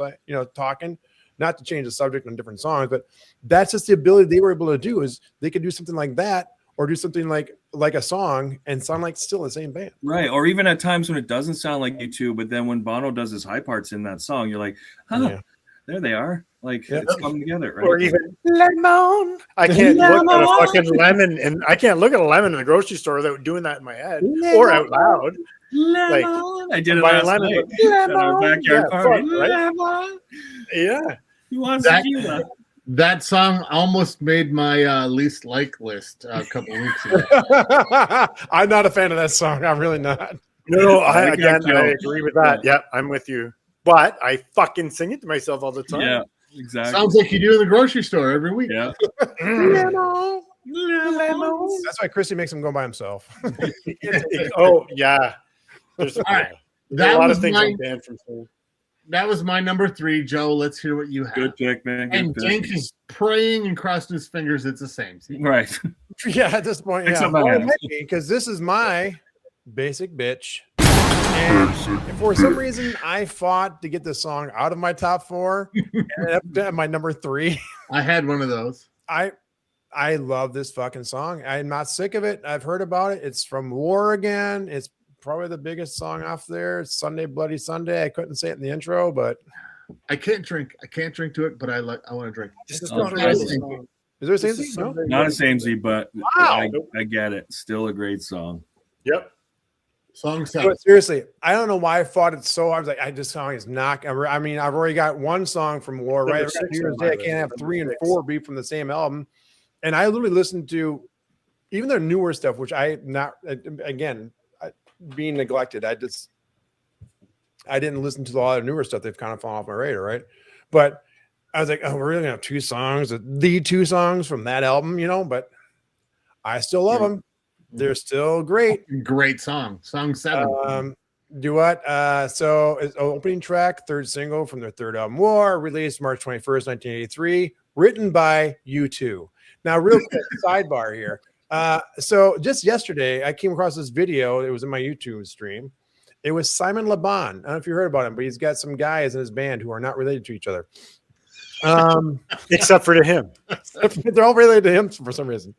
talking. Not to change the subject on different songs, but that's just the ability they were able to do is they could do something like that or do something like a song and sound like still the same band. Right. Or even at times when it doesn't sound like U2, but then when Bono does his high parts in that song, you're like, there they are. Like it's coming together, right? Or even lemon. I can't look at a fucking lemon and I can't look at a lemon in the grocery store without doing that in my head or out loud. Like I did it last night at our backyard party. Right? Yeah. Who wants tequila? That song almost made my least like list a couple weeks ago. I'm not a fan of that song. I'm really not. No, I agree with that. Yeah, I'm with you. But I fucking sing it to myself all the time. Yeah, exactly. Sounds like you do in the grocery store every week. Yeah. That's why Chrissy makes him go by himself. Oh, yeah. There's all right. a lot of things I'm banned from saying. That was my number 3, Joe. Let's hear what you have. Good pick, man. And Dink is praying and crossing his fingers. It's the same. Right. Yeah, at this point, because this is my basic bitch. And for some reason, I fought to get this song out of my top 4 and up to my number 3. I had one of those. I love this fucking song. I'm not sick of it. I've heard about it. It's from War Again. It's probably the biggest song off there. It's Sunday Bloody Sunday. I couldn't say it in the intro, but I can't drink to it, but I want to drink. Is there a Samesy? No? Not a Samesy, but wow. I get it. Still a great song. Yep. Song 7. But seriously, I don't know why I fought it so hard. I was like, this song is not. I mean, I've already got one song from War, right? I can't have 3 and 4 be from the same album. And I literally listened to even their newer stuff, which being neglected. I didn't listen to a lot of newer stuff. They've kind of fallen off my radar, right? But I was like, oh, we're really gonna have 2 songs, the 2 songs from that album, but I still love them. They're still great. Great song. Song 7. Do what? So it's opening track, 3rd single from their 3rd album, War, released March 21st, 1983, written by U2. Now, real quick sidebar here. So just yesterday, I came across this video. It was in my YouTube stream. It was Simon Le Bon. I don't know if you heard about him, but he's got some guys in his band who are not related to each other. Except for to him. They're all related to him for some reason.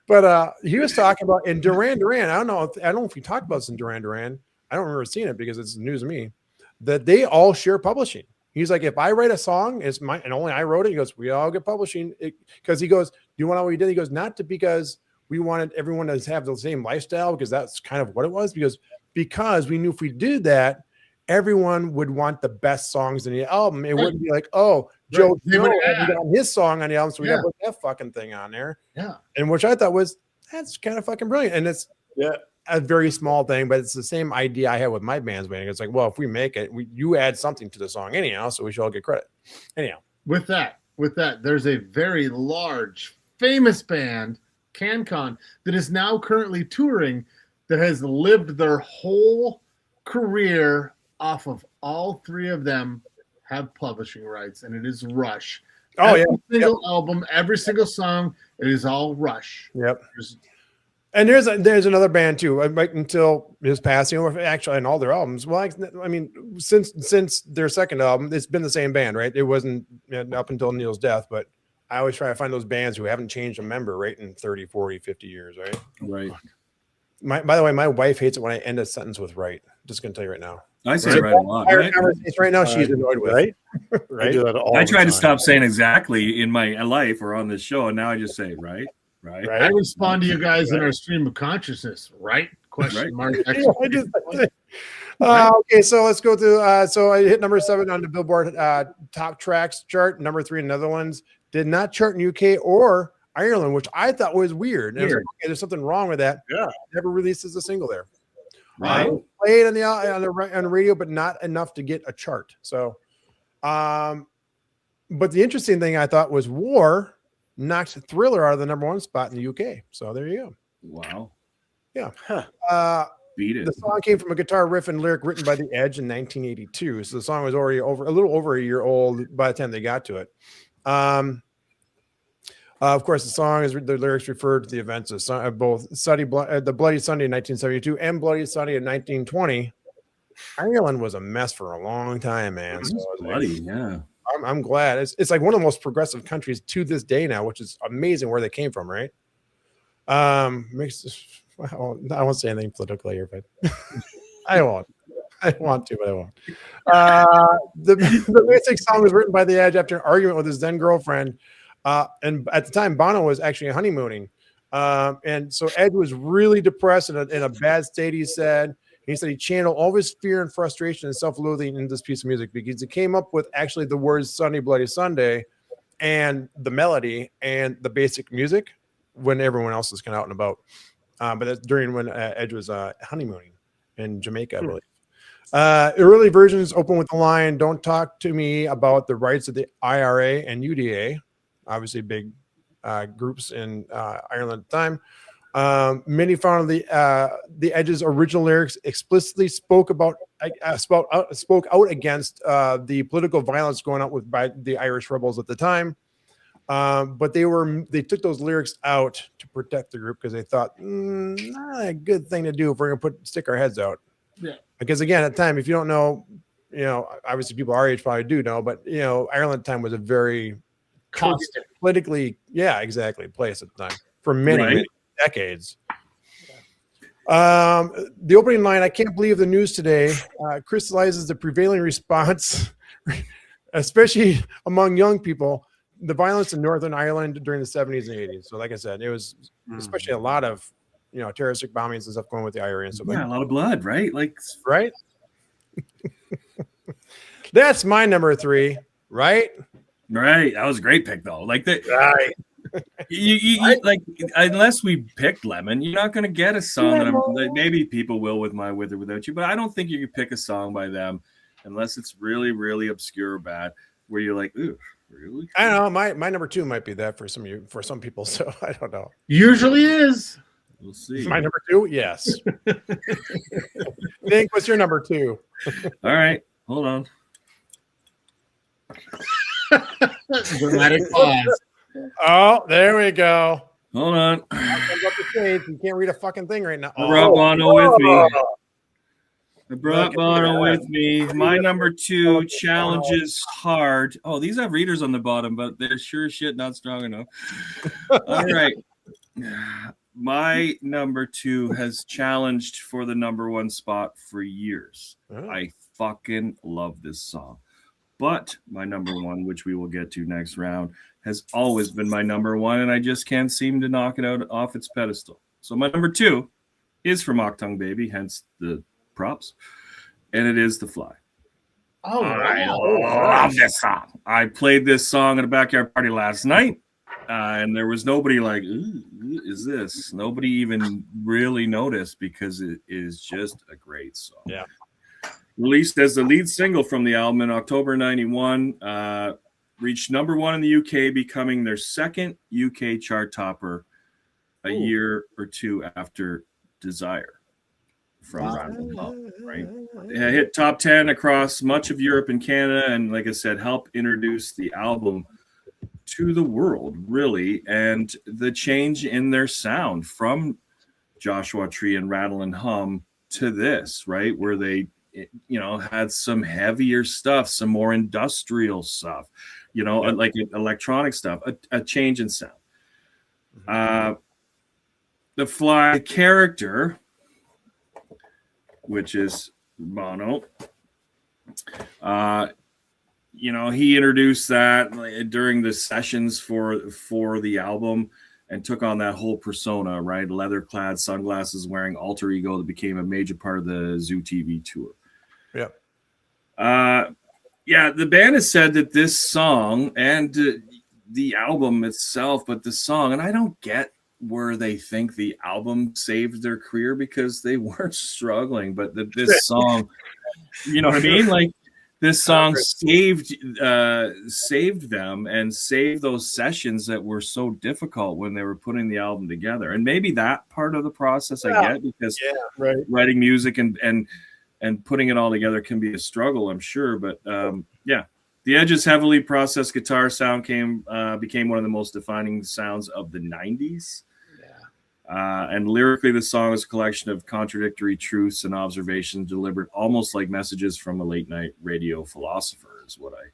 But he was talking about in Duran Duran. I don't know if we talked about this in Duran Duran. I don't remember seeing it because it's news to me. That they all share publishing. He's like, if I write a song, it's mine, and only I wrote it. He goes, we all get publishing. Because he goes, do you want to know what we did? He goes, not because we wanted everyone to have the same lifestyle, because that's kind of what it was. Because we knew if we did that, everyone would want the best songs in the album. It wouldn't be like, oh, Joe got his song on the album, so we got to put that fucking thing on there. Yeah. And which I thought that's kind of fucking brilliant. And it's a very small thing, but it's the same idea I had with my band's band. It's like, well, if we make it, you add something to the song anyhow, so we should all get credit. Anyhow. With that, there's a very large, famous band, CanCon, that is now currently touring, that has lived their whole career off of all 3 of them have publishing rights, and it is Rush. Every single album, every single song, it is all Rush. Yep. And there's another band too. Right until his passing, or actually in all their albums. Well, I mean, since their 2nd album, it's been the same band, right? It wasn't up until Neil's death, but I always try to find those bands who haven't changed a member, right, in 30, 40, 50 years, right? Right. By the way, my wife hates it when I end a sentence with right. Just gonna tell you right now. I say right a lot. Our Right? conversation right now, she's annoyed with. Right? I Right? do that all I the try to time. stop saying exactly in my life or on this show, and now I just say right. I respond to you guys in our stream of consciousness, right? Question Right. mark. Yeah, I just- okay, so let's go through. So I hit number 7 on the Billboard top tracks chart. Number 3 in the Netherlands. Did not chart in UK or Ireland, which I thought was weird. And I was like, okay, there's something wrong with that. Yeah. Never released as a single there. Right. Played on the radio, but not enough to get a chart. So, but the interesting thing I thought was War knocked Thriller out of the number 1 spot in the UK. So there you go. Wow. Yeah. Huh. Beat it. The song came from a guitar riff and lyric written by The Edge in 1982. So the song was already a little over a year old by the time they got to it. Of course, the song is the lyrics referred to the events of both the Bloody Sunday in 1972 and Bloody Sunday in 1920. Ireland was a mess for a long time, man. So Bloody, yeah. I'm glad it's like one of the most progressive countries to this day now, which is amazing where they came from, right? Well, I won't say anything politically here, but I won't. I want to, but I won't. The basic song was written by The Edge after an argument with his then girlfriend. And at the time, Bono was actually honeymooning. And so Edge was really depressed in a bad state, he said. He said he channeled all of his fear and frustration and self-loathing in this piece of music because he came up with actually the words Sunday, Bloody Sunday and the melody and the basic music when everyone else was kind of out and about. But that's during when Edge was honeymooning in Jamaica, I believe. Early versions open with the line, "Don't talk to me about the rights of the IRA and UDA." Obviously big groups in Ireland at the time. Many found the Edge's original lyrics explicitly spoke out against the political violence going on by the Irish rebels at the time. But they took those lyrics out to protect the group because they thought not a good thing to do if we're going to stick our heads out. Yeah. Because again, at the time, if you don't know, obviously people our age probably do know, but Ireland at the time was a very Constant. politically, yeah, exactly, place at the time for many decades. The opening line, "I can't believe the news today," crystallizes the prevailing response, especially among young people, the violence in Northern Ireland during the 70s and 80s. So like I said, it was especially a lot of terroristic bombings and stuff going with the IRA and stuff Yeah, a lot of blood, right? Like, right? That's my number 3, right? Right. That was a great pick, though. Like that. Right. You like, unless we picked Lemon, you're not going to get a song that maybe people will with My With or Without You, but I don't think you can pick a song by them unless it's really, really obscure or bad, where you're like, ooh, really? I don't know. My number 2 might be that for some people. So I don't know. Usually is. We'll see. My number 2, yes. Dink, what's your number 2? All right, hold on. Dramatic pause. Oh, there we go. Hold on. You can't read a fucking thing right now. I brought Bono with me. I brought Bono with me. My number 2 challenges hard. Oh, these have readers on the bottom, but they're sure as shit not strong enough. All right. My number 2 has challenged for the number 1 spot for years. Oh. I fucking love this song. But my number 1, which we will get to next round, has always been my number 1, and I just can't seem to knock it out off its pedestal. So my number 2 is from Achtung Baby, hence the props, and it is The Fly. Oh, I wow. love this song. I played this song at a backyard party last night, and there was nobody like, ooh, is this? Nobody even really noticed because it is just a great song. Yeah. Released as the lead single from the album in October 91, reached number 1 in the UK, becoming their second UK chart topper a year or 2 after Desire from Rattle Hum, right? It hit top 10 across much of Europe and Canada, and like I said, helped introduce the album to the world, really, and the change in their sound from Joshua Tree and Rattle and Hum to this, right, where they had some heavier stuff, some more industrial stuff, like electronic stuff, a change in sound. The Fly character, which is Bono. He introduced that during the sessions for the album and took on that whole persona, right? Leather-clad, sunglasses wearing, alter ego that became a major part of the Zoo TV tour. Yep. The band has said that this song and the album itself, but the song, and I don't get where they think the album saved their career because they weren't struggling, but this song, you know what I mean? Like, this song saved them and saved those sessions that were so difficult when they were putting the album together. And maybe that part of the process I get, because writing music and putting it all together can be a struggle, I'm sure. But the Edge's heavily processed guitar sound became one of the most defining sounds of the 90s. And lyrically, the song is a collection of contradictory truths and observations delivered almost like messages from a late-night radio philosopher, is what I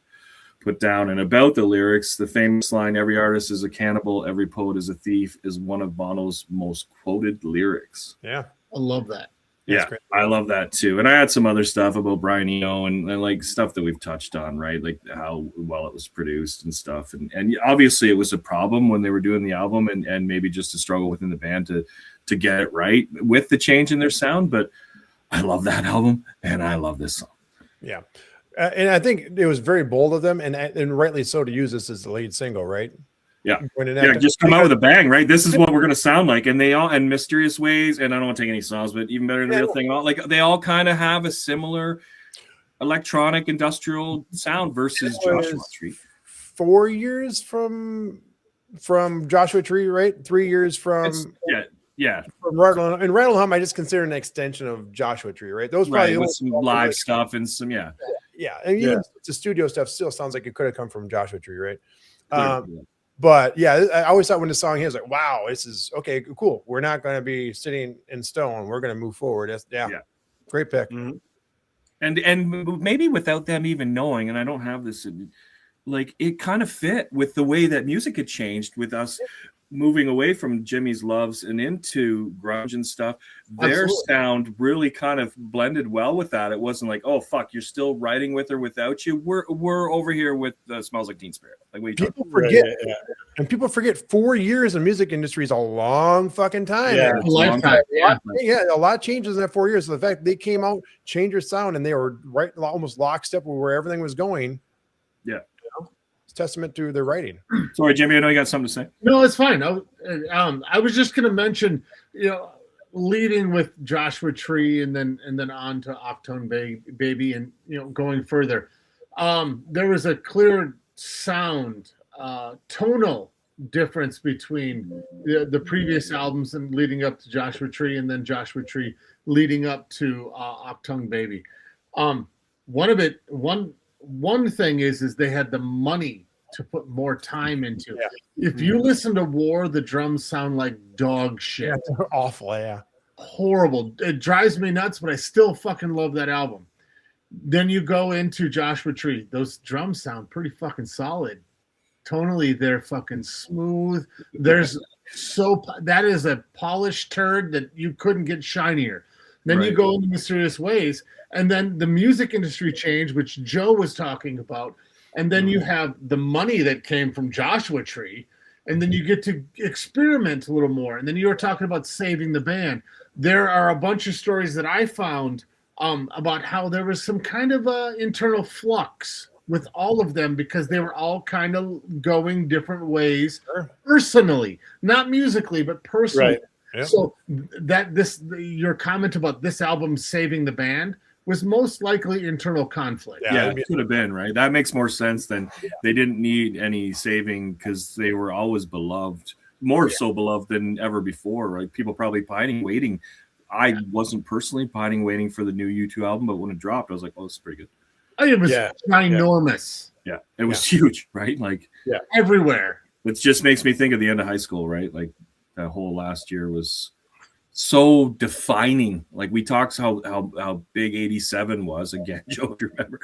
put down. And about the lyrics, the famous line, "Every artist is a cannibal, every poet is a thief," is one of Bono's most quoted lyrics. Yeah. I love that. Yeah, I love that too. And I had some other stuff about Brian Eno and like stuff that we've touched on, right? Like how well it was produced and stuff. And obviously it was a problem when they were doing the album and maybe just a struggle within the band to get it right with the change in their sound. But I love that album and I love this song. Yeah. And I think it was very bold of them and rightly so to use this as the lead single, right? Yeah. Just come out with a bang, right? This is what we're gonna sound like. And they all, and Mysterious Ways, and I don't want to take any songs, but Even Better Than the Real Thing, like they all kind of have a similar electronic industrial sound versus Joshua Tree. 4 years from Joshua Tree, right? 3 years from from Rattle and Rattle Hum. I just consider an extension of Joshua Tree, right? Those probably with some live stuff and some and even the studio stuff still sounds like it could have come from Joshua Tree, right? But I always thought when the song hit, I was like, wow, this is okay, cool. We're not going to be sitting in stone. We're going to move forward. Great pick. Mm-hmm. And maybe without them even knowing, and I don't have this, like it kind of fit with the way that music had changed with us moving away from Jimmy's Loves and into grunge and stuff. Their sound really kind of blended well with that. It wasn't like, oh fuck, you're still writing with or without you. We're over here with Smells Like Teen Spirit. Like people forget, and people forget 4 years in the music industry is a long fucking time. Yeah, a lifetime. A lot changes in that 4 years. So the fact they came out, changed their sound, and they were right almost lockstep with where everything was going. Yeah. Testament to their writing. Sorry, Jimmy, I know you got something to say. No, it's fine. I was just going to mention, leading with Joshua Tree and then on to Octone Baby, and going further. There was a clear sound, tonal difference between the previous albums and leading up to Joshua Tree, and then Joshua Tree leading up to Octone Baby. One thing is they had the money to put more time into. If you listen to War, the drums sound like dog shit. Yeah, they're awful. Yeah, horrible. It drives me nuts, but I still fucking love that album. Then you go into Joshua Tree. Those drums sound pretty fucking solid. Tonally, they're fucking smooth. That is a polished turd that you couldn't get shinier. Then you go into Mysterious Ways, and then the music industry changed, which Joe was talking about. And then you have the money that came from Joshua Tree, and then you get to experiment a little more. And then you were talking about saving the band. There are a bunch of stories that I found about how there was some kind of internal flux with all of them because they were all kind of going different ways personally, not musically, but personally. Right. Yep. So your comment about this album saving the band was most likely internal conflict. Yeah, it could have been, right? That makes more sense than they didn't need any saving because they were always beloved, more so beloved than ever before, right? People probably pining, waiting. I wasn't personally pining, waiting for the new U2 album, but when it dropped, I was like, oh, this is pretty good. It was ginormous. Yeah, it was huge, right? Like everywhere. It just makes me think of the end of high school, right? Like that whole last year was so defining. Like we talked how big 87 was again, Joe, do you remember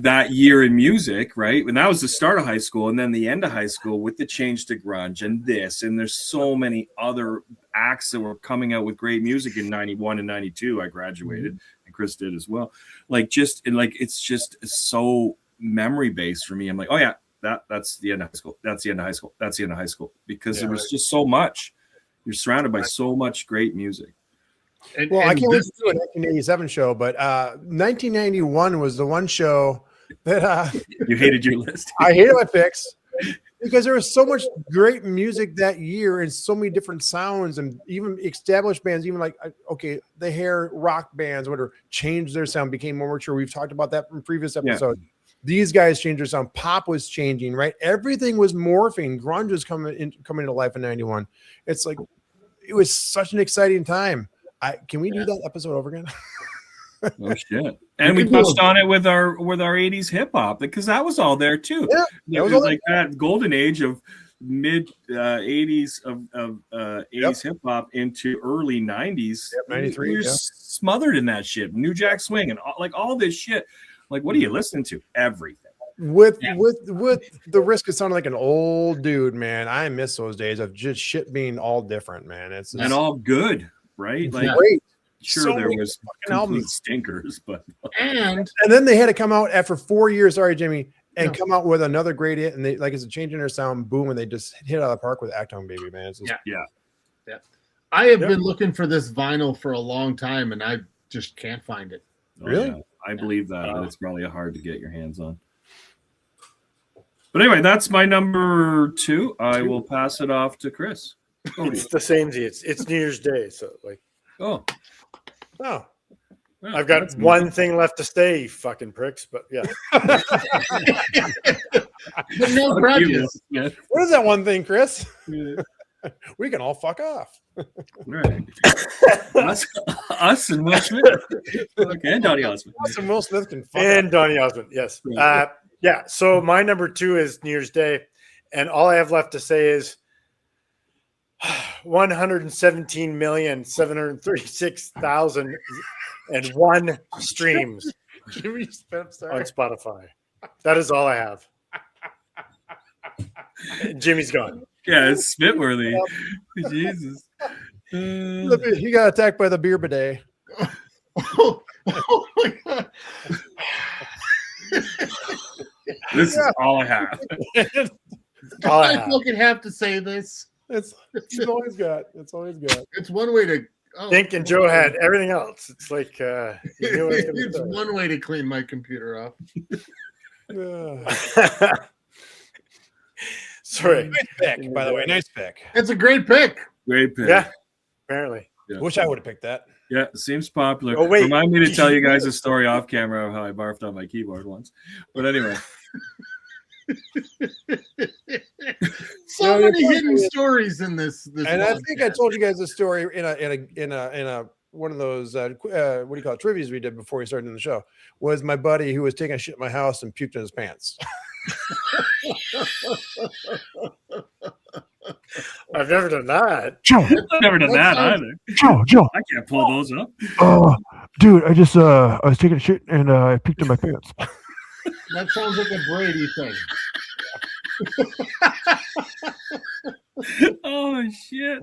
that year in music, right? And that was the start of high school, and then the end of high school with the change to grunge and there's so many other acts that were coming out with great music in 91 and 92. I graduated and Chris did as well. Like just and like it's just so memory based for me. I'm like, oh yeah, that's the end of high school. That's the end of high school. That's the end of high school because there was just so much. You're surrounded by so much great music. Well, I can't wait to do a 1987 show, but 1991 was the one show that you hated your list. I hated my picks because there was so much great music that year and so many different sounds, and even established bands, even like okay, the hair rock bands, whatever, changed their sound, became more mature. We've talked about that from previous episodes. Yeah. These guys changed their sound. Pop was changing, right? Everything was morphing. Grunge was coming into life in 91. It's like it was such an exciting time. Can we do that episode over again? Oh shit! And we touched on it with our 80s hip hop because that was all there too. Yeah, it was like that golden age of mid 80s of 80s hip hop into early 90s. 93. You're smothered in that shit. New Jack Swing and all this shit. Like, what are you listening to? Everything. With the risk of sounding like an old dude, man. I miss those days of just shit being all different, man. It's and all good. Right, like great. Sure, so there was complete stinkers, but and then they had to come out after 4 years. Sorry, Jimmy, and come out with another great hit, and they like it's a change in their sound. Boom, and they just hit out of the park with Act On Baby, man. It's just, yeah. I have been looking for this vinyl for a long time, and I just can't find it. Really? Yeah. I believe that it's probably hard to get your hands on. But anyway, that's my number 2. I will pass it off to Chris. It's the same. It's New Year's Day, so like. Oh. I've got one thing left to stay, you fucking pricks. But yeah. But no grudges. What is that one thing, Chris? We can all fuck off. Right. us and Will Smith. Okay, and Donny Osmond. Us and Will Smith can fuck and off. Donny Osmond, yes. Yeah. So my number 2 is New Year's Day, and all I have left to say is 117,736,001 streams on Spotify. That is all I have. Jimmy's gone. Yeah, it's spit-worthy. Jesus. He got attacked by the beer bidet. Oh my God. This is all I have. All I I have. fucking have to say this. It's always got. It's one way to. Dink and Joe had everything else. It's like you knew what I was gonna it's say. one way to clean my computer off. Sorry. Nice pick, by the way. Nice pick. It's a great pick. Great pick. Yeah, apparently. Yeah. Wish I would have picked that. Yeah, it seems popular. Oh, wait. Remind me to tell you guys a story off camera of how I barfed on my keyboard once. But anyway. So many hidden stories in this And I think I told you guys this story in a one of those what do you call it, trivias we did before we started in the show. Was my buddy who was taking a shit in my house and puked in his pants. I've never done that. Joe, I've never done that either. Joe. I can't pull those up. Dude, I was taking a shit and I peeked in my pants. That sounds like a Brady thing. Oh shit!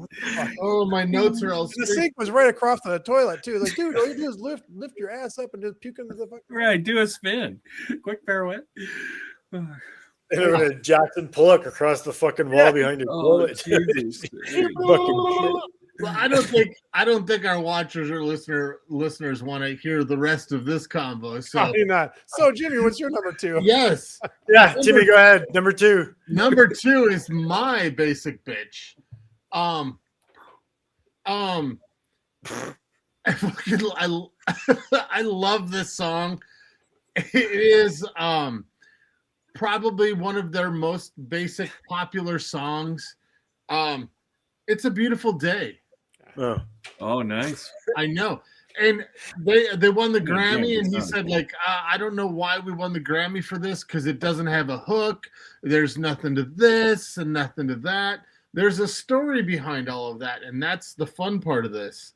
Oh, my notes are all The sink was right across the toilet too. Like, dude, all you do is lift your ass up and just puke into the fucking. Right, do a spin, quick pirouette. And it was a Jackson Pollock across the fucking wall behind your toilet. Jesus. Fucking Well, I don't think our watchers or listeners want to hear the rest of this convo. So Probably not. So, Jimmy, what's your number 2? yes, Yeah, Jimmy, go ahead. Number 2. number 2 is my basic bitch. I love this song. It is probably one of their most basic popular songs. It's a Beautiful Day. Oh, nice. I know. And they won the Yeah, Grammy, yeah, and he it's said, like, I don't know why we won the Grammy for this, because it doesn't have a hook. There's nothing to this and nothing to that. There's a story behind all of that, and that's the fun part of this.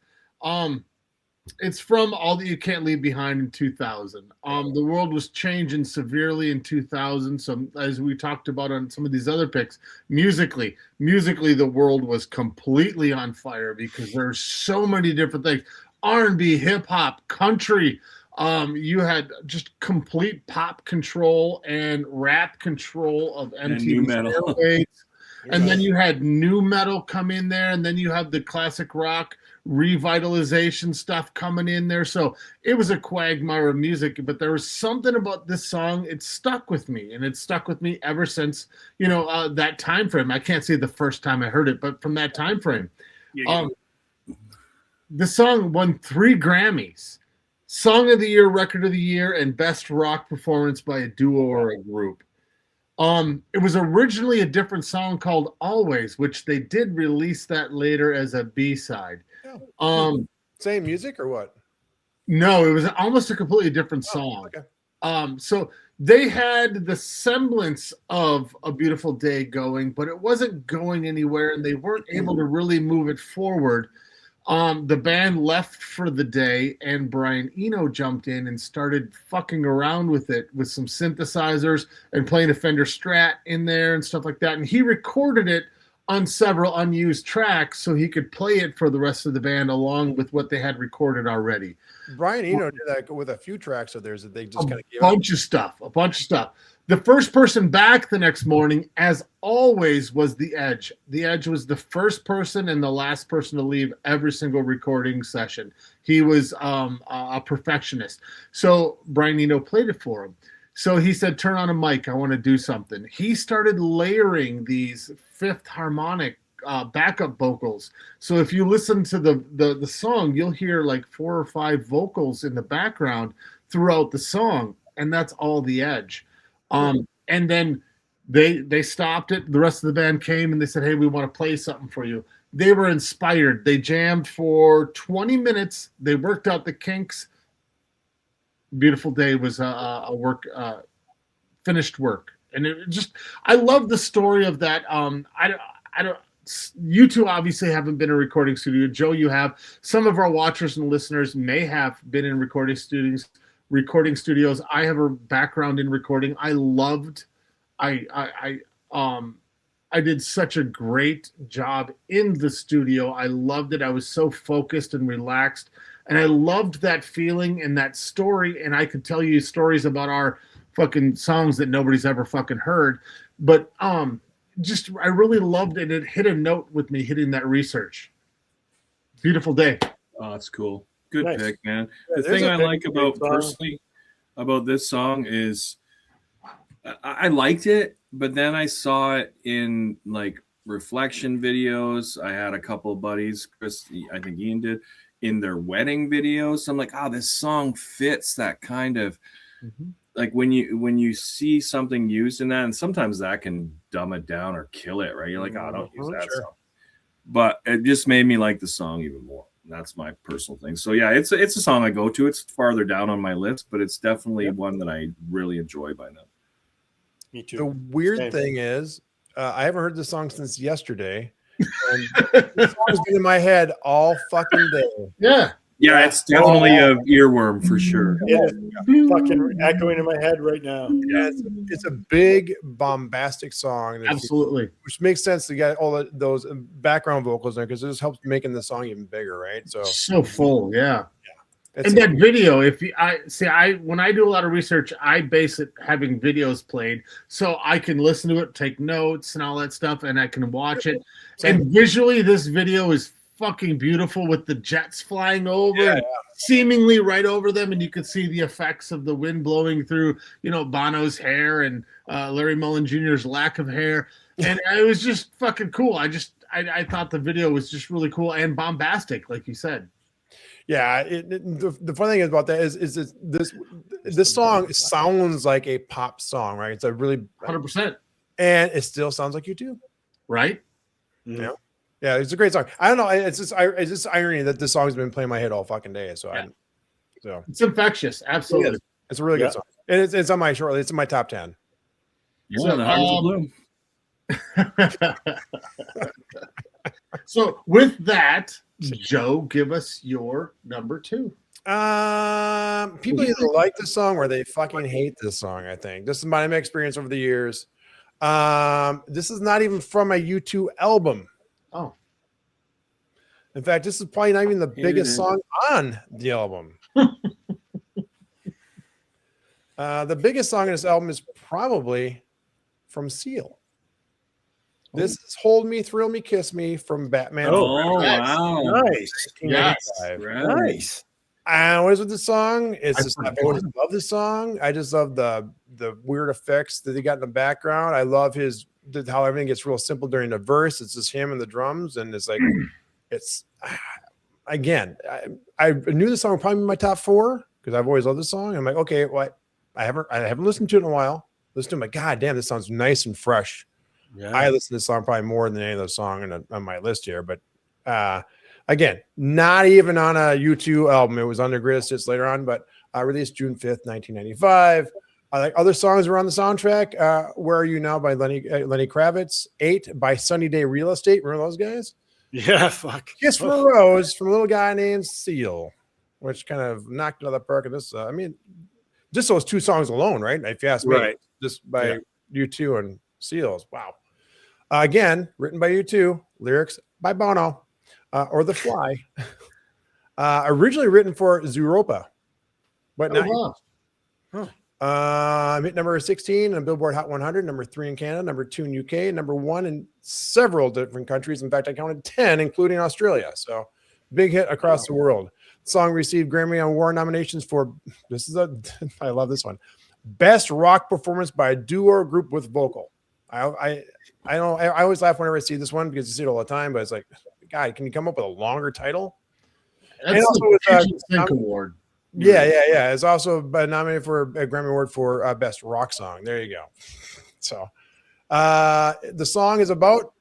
It's from All That You Can't Leave Behind in 2000. The world was changing severely in 2000. So as we talked about on some of these other picks, musically, the world was completely on fire because there's so many different things. R&B, hip hop, country. You had just complete pop control and rap control of And MTV's nu metal. airwaves. And then you had new metal come in there, and then you have the classic rock revitalization stuff coming in there. So it was a quagmire of music, but there was something about this song. It stuck with me, and it's stuck with me ever since, that time frame. I can't say the first time I heard it, but from that time frame. The song won 3 Grammys: Song of the Year, Record of the Year, and Best Rock Performance by a Duo or a Group. It was originally a different song called Always, which they did release that later as a B-side. Same music or what? No, it was almost a completely different song. Okay. So they had the semblance of A Beautiful Day going, but it wasn't going anywhere, and they weren't able to really move it forward. The band left for the day, and Brian Eno jumped in and started fucking around with it with some synthesizers and playing a Fender Strat in there and stuff like that. And he recorded it on several unused tracks so he could play it for the rest of the band along with what they had recorded already. Brian Eno did that with a few tracks of theirs that they just kind of gave a bunch of stuff. The first person back the next morning, as always, was The Edge. The Edge was the first person and the last person to leave every single recording session. He was a perfectionist. So Brian Eno played it for him. So he said, turn on a mic. I want to do something. He started layering these fifth harmonic backup vocals. So if you listen to the song, you'll hear like 4 or 5 vocals in the background throughout the song. And that's all The Edge. And then they stopped it. The rest of the band came and they said, hey, we want to play something for you. They were inspired. They jammed for 20 minutes. They worked out the kinks. Beautiful Day was a work, finished work. And it just, I love the story of that. I don't, you two obviously haven't been in a recording studio. Joe, you have. Some of our watchers and listeners may have been in recording studios. I have a background in recording. I did such a great job in the studio. I loved it. I was so focused and relaxed, and I loved that feeling and that story. And I could tell you stories about our fucking songs that nobody's ever fucking heard. But just, I really loved it. It hit a note with me hitting that research. Beautiful Day. Oh, that's cool. Good Nice. pick, man. Yeah, The thing I like big about song. personally about this song is I liked it, but then I saw it in like reflection videos. I had a couple of buddies, Chris, I think Ian did, in their wedding videos. I'm like, oh, this song fits that kind of like when you see something used in that, and sometimes that can dumb it down or kill it, right? You're like, oh, don't use that song. But it just made me like the song even more. That's my personal thing. So yeah, it's a song I go to. It's farther down on my list, but it's definitely one that I really enjoy by now. Me too. The weird Same. thing is, I haven't heard this song since yesterday. And this song's been in my head all fucking day. Yeah. Yeah, it's definitely a earworm for sure. It is fucking echoing in my head right now. Yeah, it's a big bombastic song. Absolutely. Which makes sense to get all those background vocals there because it just helps making the song even bigger, right? So full, yeah. It's And that video, when I do a lot of research, I base it having videos played so I can listen to it, take notes and all that stuff, and I can watch it. Same. And visually, this video is fucking beautiful with the jets flying over, seemingly right over them, and you could see the effects of the wind blowing through, Bono's hair and Larry Mullen Jr.'s lack of hair, and it was just fucking cool. I thought the video was just really cool and bombastic, like you said. Yeah, the funny thing about that is this song sounds like a pop song, right? It's a really 100%, and it still sounds like you too, right? Yeah. Yeah, it's a great song. I don't know. It's just irony that this song's been playing in my head all fucking day. So It's infectious. Absolutely. It's a really good song. And it's on my short list. It's in my top 10. Yeah, the Heart of Blue. So with that, Joe, give us your number 2. People either like this song or they fucking hate this song, I think. This is my experience over the years. This is not even from a U2 album. Oh. In fact, this is probably not even the It biggest is. song on the album. The biggest song on this album is probably from Seal. This is Hold Me, Thrill Me, Kiss Me from Batman. Oh, Yes. wow. Nice. Yes. 1995. Right. Nice. And what is with the song? It's I just I forgot. always love the song. I just love the weird effects that they got in the background. I love how everything gets real simple during the verse. It's just him and the drums, and it's like it's again. I knew the song would probably be my top 4 because I've always loved the song. I'm like, okay, well, I haven't listened to it in a while. Listen to it, I'm like, God damn, this sounds nice and fresh. Yeah. I listen to this song probably more than any other song on my list here, but again, not even on a U2 album. It was on their greatest hits later on, but released June 5th, 1995. Like other songs were on the soundtrack. Where Are You Now by Lenny Kravitz. 8 by Sunny Day Real Estate. Remember those guys? Yeah. Fuck. Kiss from a Rose from a little guy named Seal, which kind of knocked it out of the park. And this, I mean, just those 2 songs alone, right? If you ask me, Right. just by U2 and Seals. Wow. Again, written by U2, lyrics by Bono. Or The Fly, originally written for Zooropa, but not. Oh, wow. Hit number 16 on Billboard Hot 100, number 3 in Canada, number 2 in UK, number 1 in several different countries. In fact, I counted 10, including Australia. So big hit across the world. The song received Grammy Award nominations for I love this one, Best Rock Performance by a Duo or Group with Vocal. I always laugh whenever I see this one because you see it all the time, but it's like, God, can you come up with a longer title? That's And also the with, Kitchen Sink Award. Yeah. It's also nominated for a Grammy Award for Best Rock Song. There you go. So the song is about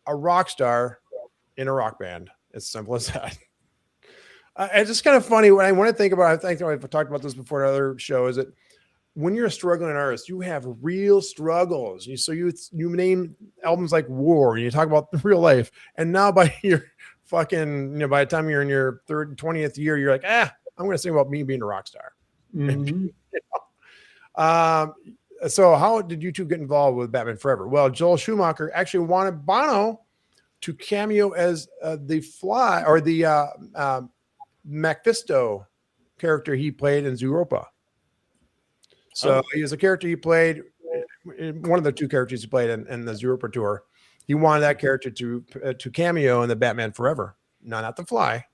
a rock star in a rock band. It's simple as that. It's just kind of funny when I think about it. I think I've talked about this before in another show, is that when you're a struggling artist, you have real struggles. You name albums like War, and you talk about real life. And now by your fucking, by the time you're in your 20th year, you're like, I'm going to sing about me being a rock star. Mhm. So how did you 2 get involved with Batman Forever? Well, Joel Schumacher actually wanted Bono to cameo as the Fly or the Mephisto character he played in Zooropa. So he was a character he played, one of the 2 characters he played in the Zooropa tour. He wanted that character to cameo in the Batman Forever. No, not the Fly.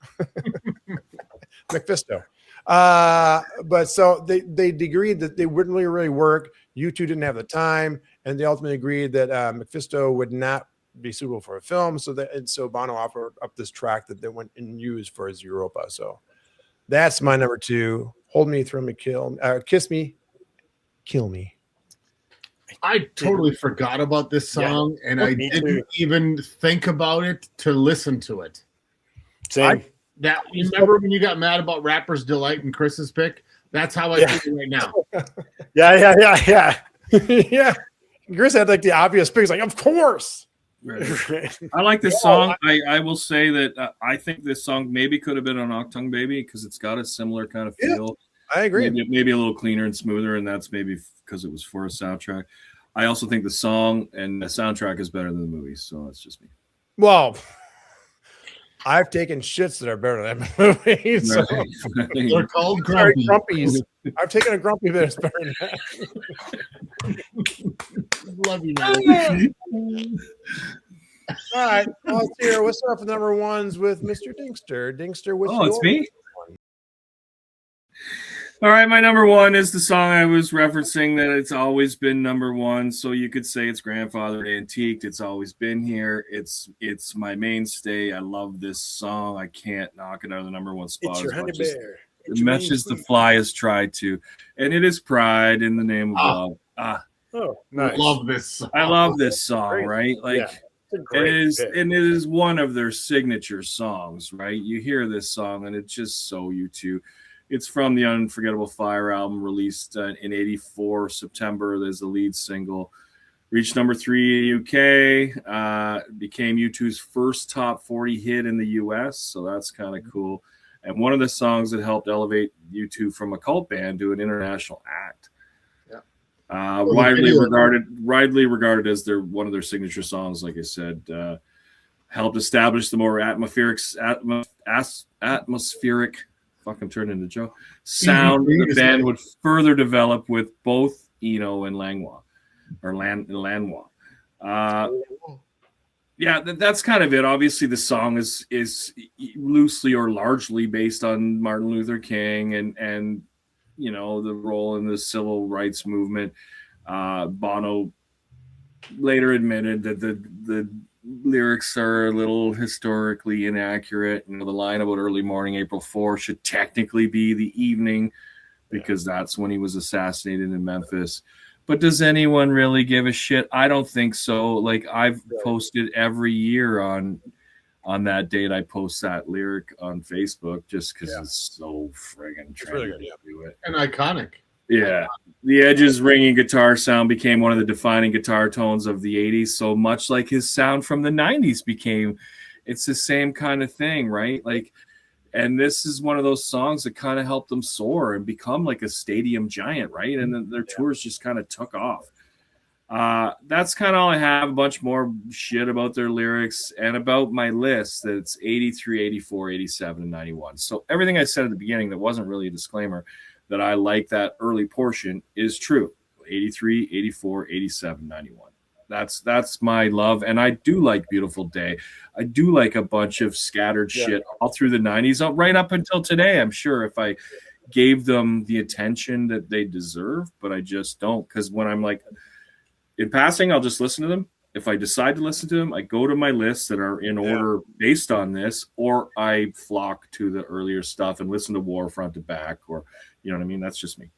Mephisto. But so they agreed that they wouldn't really work. U2 didn't have the time, and they ultimately agreed that Mephisto would not be suitable for a film. So Bono offered up this track that they went and used for his Europa. So that's my number 2. Hold Me, Thrill Me, Kiss Me, Kill Me. I totally forgot about this song, and I Me didn't too. even think about it to listen to it. Same. You remember when you got mad about Rapper's Delight and Chris's pick? That's how I feel right now. Yeah. Yeah. Chris had like the obvious pick. He's like, of course. Right. I like this song. I will say that I think this song maybe could have been on Octung Baby because it's got a similar kind of feel. I agree. Maybe a little cleaner and smoother, and that's maybe because it was for a soundtrack. I also think the song and the soundtrack is better than the movie, so that's just me. Well, I've taken shits that are better than that movie. So. They're called Sorry, grumpy. grumpies. I've taken a grumpy that's better than that. Love you, man. All right. Well, let's hear what's up with number 1s with Mr. Dinkster. Dinkster with It's me. All right, my number 1 is the song I was referencing that it's always been number 1. So you could say it's grandfathered, antiqued. It's always been here. It's my mainstay. I love this song. I can't knock it out of the number 1 spot. It's your as honey much as bear. as much as the Fly has tried to, and it is Pride in the Name of Love. Oh, nice. Love this song. I love this song, Great. right? Like Yeah, it's a great pick. and it is one of their signature songs, right? You hear this song and it's just so U2. It's from the Unforgettable Fire album released in '84 September. There's the lead single. Reached number 3 in the UK. Became U2's first top 40 hit in the US. So that's kind of cool. And one of the songs that helped elevate U2 from a cult band to an international act. Widely regarded as one of their signature songs, like I said. helped establish the more atmospheric fucking turned into Joe sound the band would further develop with both Eno and Langlois or Lanois. Yeah, that's kind of it. Obviously, the song is loosely or largely based on Martin Luther King and you know, the role in the civil rights movement. Bono later admitted that the lyrics are a little historically inaccurate. You know, the line about early morning April 4 should technically be the evening because that's when he was assassinated in Memphis. But does anyone really give a shit? I don't think so. Like, I've posted every year on that date. I post that lyric on Facebook just because it's so friggin' trendy really good, to do it. And iconic. Yeah. The Edge's ringing guitar sound became one of the defining guitar tones of the 80s, so much like his sound from the 90s became. It's the same kind of thing, right? Like, and this is one of those songs that kind of helped them soar and become like a stadium giant, right? And then their tours just kind of took off. That's kind of all I have. A bunch more shit about their lyrics and about my list that's 83, 84, 87, and 91. So everything I said at the beginning that wasn't really a disclaimer that I like that early portion is true. 83, 84, 87, 91. That's my love. And I do like Beautiful Day. I do like a bunch of scattered shit all through the 90s, right up until today. I'm sure if I gave them the attention that they deserve, but I just don't. Because when I'm like in passing, I'll just listen to them. If I decide to listen to them, I go to my lists that are in order based on this, or I flock to the earlier stuff and listen to War front to back, or you know what I mean? That's just me.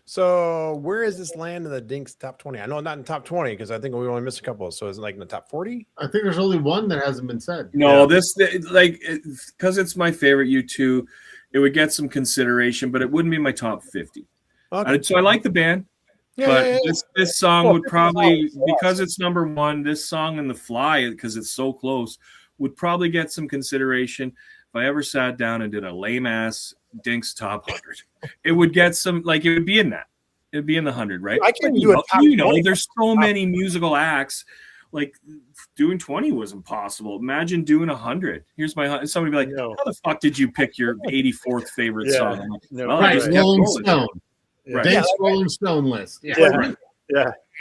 So where is this land in the Dinks top 20? I know not in top 20 because I think we only missed a couple. So is it like in the top 40? I think there's only one that hasn't been said. No, because it's my favorite U2, it would get some consideration, but it wouldn't be my top 50. Okay. So I like the band, but this song would probably, because it's number one, this song and The Fly, because it's so close, would probably get some consideration. If I ever sat down and did a lame ass Dinks top 100, it would get some, like, it would be in that. It'd be in the 100, right? I can't do a top 20. There's so many musical acts. Like, doing 20 was impossible. Imagine doing 100. Here's my, somebody be like, how the fuck did you pick your 84th favorite song? I'm like, well, Right, Rolling Stone. Stone. Right. Dinks Rolling Stone list. Yeah.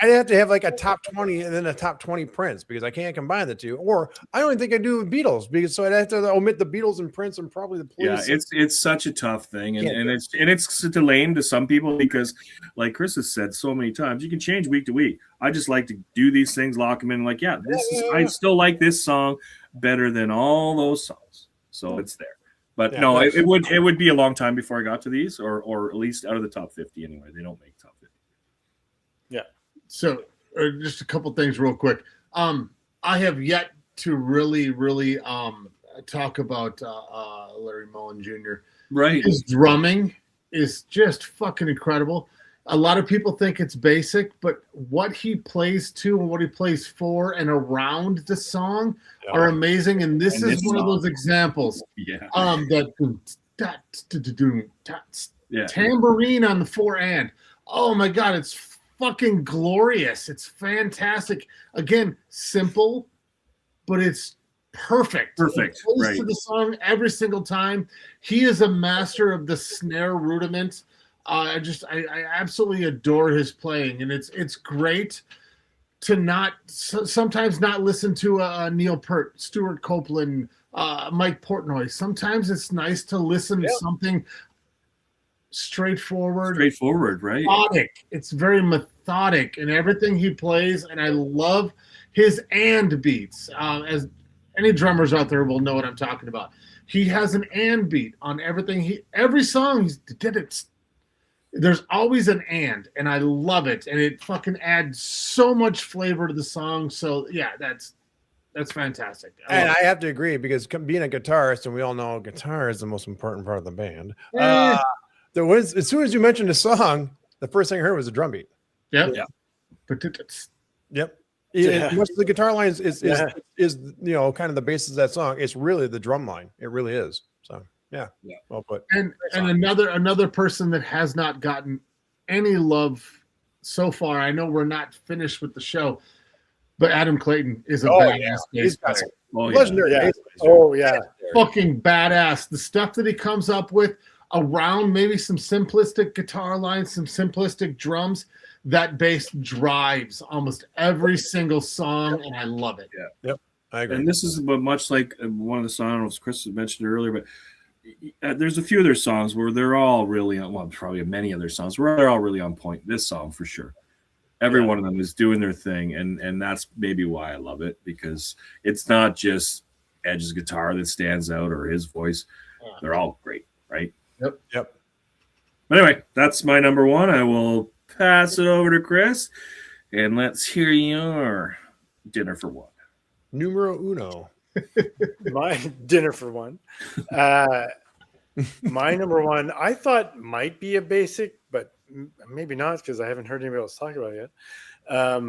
I'd have to have like a top 20 and then a top 20 Prince because I can't combine the two. Or I don't think I do Beatles because so I'd have to omit the Beatles and Prince and probably the Police. Yeah, it's such a tough thing, and it's too lame to some people because, like Chris has said so many times, you can change week to week. I just like to do these things, lock them in. Like, I still like this song better than all those songs, so it's there. But no, it would be a long time before I got to these, or at least out of the top 50 anyway. They don't make top 50. Yeah. So just a couple things real quick. I have yet to really talk about Larry Mullen Jr. Right. His drumming is just fucking incredible. A lot of people think it's basic, but what he plays to and what he plays for and around the song are amazing. And this is one of those examples. Yeah. Tambourine on the forehand. Oh my God, it's fucking glorious. It's fantastic. Again, simple, but it's perfect. Perfect. It plays right. to the song every single time. He is a master of the snare rudiment. I absolutely adore his playing, and it's great to sometimes not listen to Neil Peart, Stuart Copeland, Mike Portnoy. Sometimes it's nice to listen to something straightforward, right? Methodic. It's very methodic in everything he plays, and I love his and beats. As any drummers out there will know what I'm talking about. He has an and beat on everything. Every song he's did it. There's always an and I love it, and it fucking adds so much flavor to the song. So yeah, that's fantastic. I have to agree because being a guitarist, and we all know guitar is the most important part of the band. As soon as you mentioned a song, the first thing I heard was a drum beat. Yep. Yep. Most of the guitar lines is kind of the basis of that song. It's really the drum line. It really is. So yeah. Well put. And another person that has not gotten any love so far. I know we're not finished with the show, but Adam Clayton is a badass bass player. Oh, yeah. Legendary. Yeah. bass player. Oh yeah. Fucking badass. The stuff that he comes up with around maybe some simplistic guitar lines, some simplistic drums, that bass drives almost every single song, and I love it. I agree. And this is but much like one of the songs Chris mentioned earlier, but there's a few of their songs where they're all really on, well, probably many other songs where they're all really on point. This song for sure. Every one of them is doing their thing, and that's maybe why I love it, because it's not just Edge's guitar that stands out or his voice. They're all great, right? Yep. But anyway, that's my number one. I will pass it over to Chris, and let's hear your dinner for one. Numero uno. My dinner for one. My number one, I thought might be a basic, but maybe not because I haven't heard anybody else talk about it yet.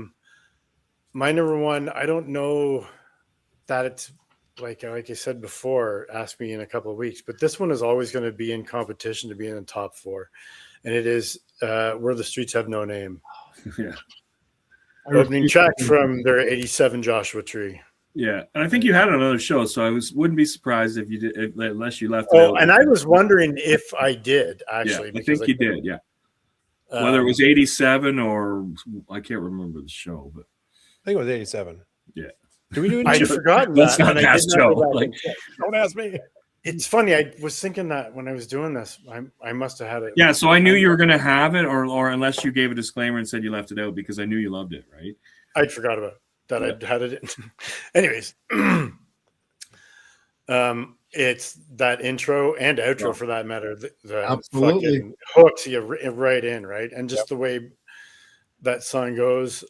My number one, I don't know that it's like I said before, ask me in a couple of weeks, but this one is always going to be in competition to be in the top 4. And it is Where the Streets Have No Name. Yeah. Opening track from their 87 Joshua Tree. Yeah, and I think you had another show, so wouldn't be surprised if you did, unless you left it Oh, out. and I was wondering if I did actually. Yeah, I think you did. Yeah, whether it was 87 or I can't remember the show, but I think it was 87. Yeah. Do we do it? I'd forgotten Let's that. not and I pass did not Joe. go back Like, and check. Don't ask me. It's funny. I was thinking that when I was doing this, I must have had it. yeah, so I knew you were going to have it, or unless you gave a disclaimer and said you left it out, because I knew you loved it, right? I'd forgot about that. Yeah. I'd had it in. Anyways, it's that intro and outro for that matter. The Absolutely. fucking hooks you right in, right? And just the way that song goes.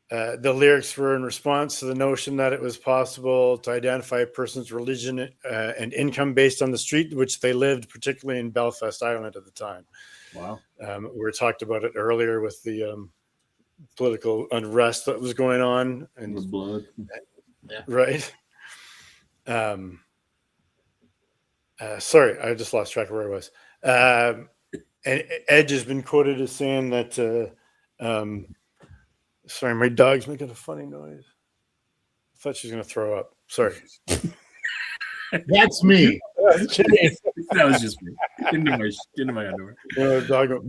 The lyrics were in response to the notion that it was possible to identify a person's religion and income based on the street which they lived, particularly in Belfast, Ireland at the time. Wow. We talked about it earlier with the political unrest that was going on, and With blood. right. Sorry, I just lost track of where I was. And Edge has been quoted as saying that. Sorry, my dog's making a funny noise. I thought she was going to throw up. Sorry. That's me. That was just me. Into my underwear. Dog.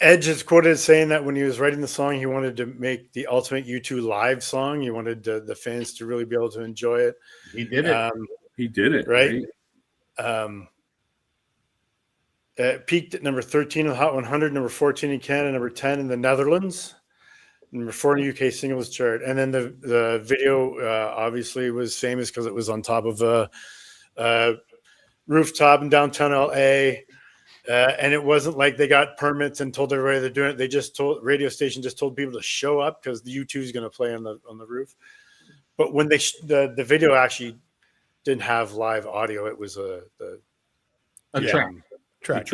Edge is quoted as saying that when he was writing the song, he wanted to make the ultimate U2 live song. He wanted the fans to really be able to enjoy it. He did it. He did it, Right. Peaked at number 13 on the Hot 100, number 14 in Canada, number 10 in the Netherlands, number 4 in the UK singles chart. And then the video obviously was famous because it was on top of a rooftop in downtown LA. And it wasn't like they got permits and told everybody they're doing it. They just told radio station just told people to show up because the U2 is going to play on the roof. But when they the video actually didn't have live audio, it was a track. track.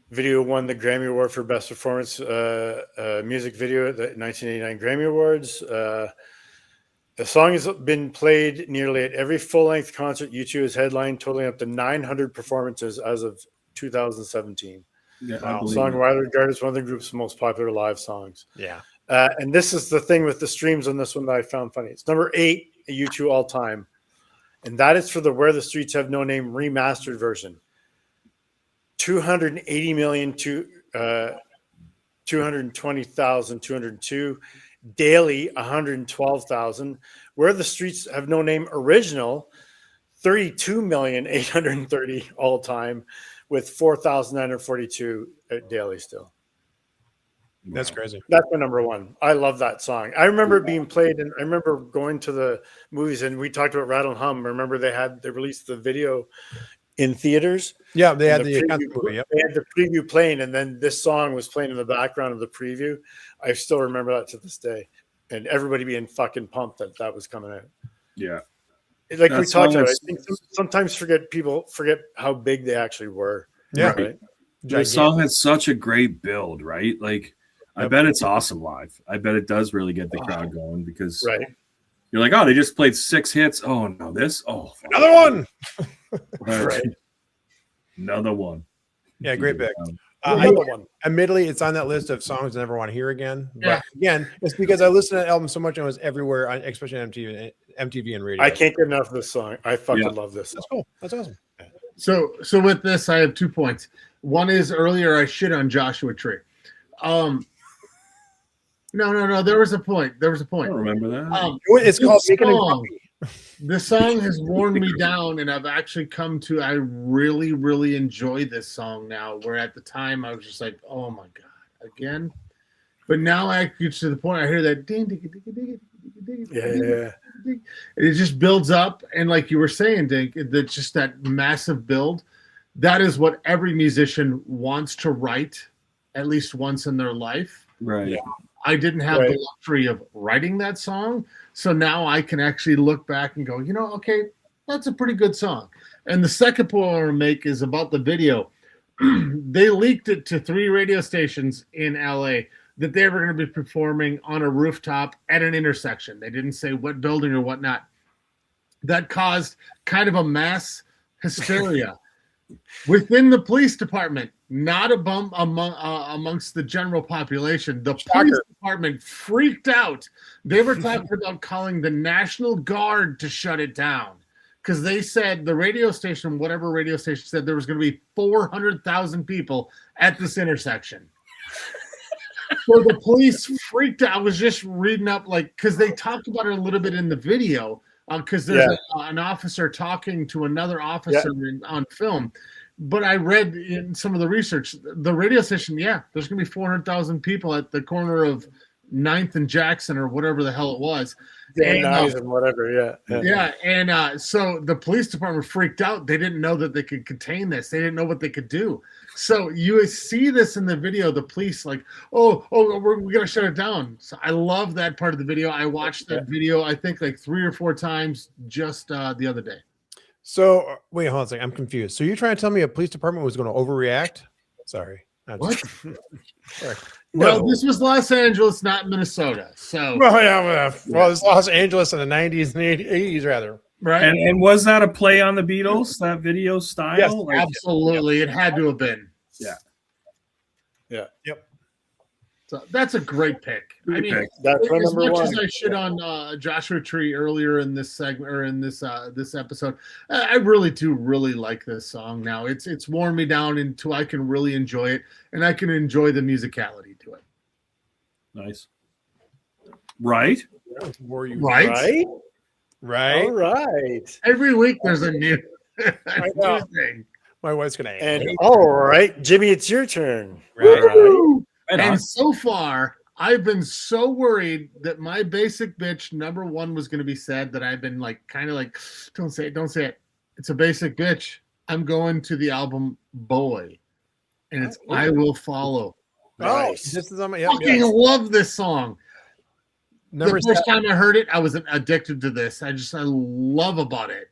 Video won the Grammy Award for Best Performance Music Video at the 1989 Grammy Awards. The song has been played nearly at every full-length concert U2 has headlined, totaling up to 900 performances as of 2017. Yeah, Wow. The song widely regarded as one of the group's most popular live songs. Yeah. And this is the thing with the streams on this one that I found funny. It's number 8 at U2 all time. And that is for the Where the Streets Have No Name remastered version. 280,220,202. Daily, 112,000. Where the Streets Have No Name original, 32,830 all time, with 4,942 daily still. That's crazy. That's my number one. I love that song. I remember it being played, and I remember going to the movies, and we talked about Rattle and Hum. Remember they released the video in theaters. Yeah, they had And the preview, movie. Yep. they had the preview playing, and then this song was playing in the background of the preview. I still remember that to this day, and everybody being fucking pumped that was coming out. Yeah. Like That we song talked about, I is- think sometimes people forget how big they actually were. Yeah. Right? The song has such a great build, right? Like, I bet it's awesome live. I bet it does really get the crowd going because Right. you're like, oh, they just played 6 hits. Oh, no, this. Oh, Another one. Right. Another one. Yeah, great pick. I know one. Admittedly, it's on that list of songs I never want to hear again. But Yeah. again, it's because I listened to that album so much and it was everywhere, especially on MTV and radio. I can't get enough of this song. I fucking love this song. That's cool. That's awesome. So with this, I have 2 points. One is earlier I shit on Joshua Tree. No. There was a point. I don't remember that. It's called this Making a song- Grumpy. The song has worn me down, and I've actually come to I really, really enjoy this song now. Where at the time I was just like, "Oh my god, again!" But now I get to the point I hear that ding, ding, ding, ding, ding, ding, Yeah. ding, and it just builds up. And like you were saying, Dink, that's just that massive build. That is what every musician wants to write at least once in their life. Right. Yeah. I didn't have Right. the luxury of writing that song. So now I can actually look back and go, okay, that's a pretty good song. And the second point I want to make is about the video. They leaked it to 3 radio stations in LA that they were going to be performing on a rooftop at an intersection. They didn't say what building or whatnot. That caused kind of a mass hysteria within the police department, not amongst the general population. The police department freaked out. They were talking about calling the National Guard to shut it down because they said the radio station, whatever radio station, said there was going to be 400,000 people at this intersection. So the police freaked out. I was just reading up, because they talked about it a little bit in the video. Because there's an officer talking to another officer on film. But I read in some of the research, the radio station, there's going to be 400,000 people at the corner of 9th and Jackson or whatever the hell it was. And whatever, so the police department freaked out. They didn't know that they could contain this. They didn't know what they could do. So you see this in the video, the police we got to shut it down. So I love that part of the video. I watched that video, I think 3 or 4 times just the other day. So wait, hold on a second. I'm confused. So you're trying to tell me a police department was going to overreact? Sorry. What? Sorry. Well, this was Los Angeles, not Minnesota. So it's Los Angeles in the 90s and 80s rather. right. And was that a play on the Beatles, that video style? Yes, Absolutely. It had to have been. Yep. So that's a great pick. I mean, that's my as number much one. as I shit on Joshua Tree earlier in this segment or in this episode, I really do like this song now. It's worn me down into I can really enjoy it, and I can enjoy the musicality to it. Nice. Right? Were you Right? Right. All right. Every week there's a new, know. new thing. My wife's gonna And all right, Jimmy, it's your turn. Woo! Right on. And so far, I've been so worried that my basic bitch number 1 was going to be said that I've been don't say it. It's a basic bitch. I'm going to the album Boy, and it's I Will Follow. Nice. This is on my Fucking love this song. number The first 7. time I heard it, I was addicted to this. I love about it.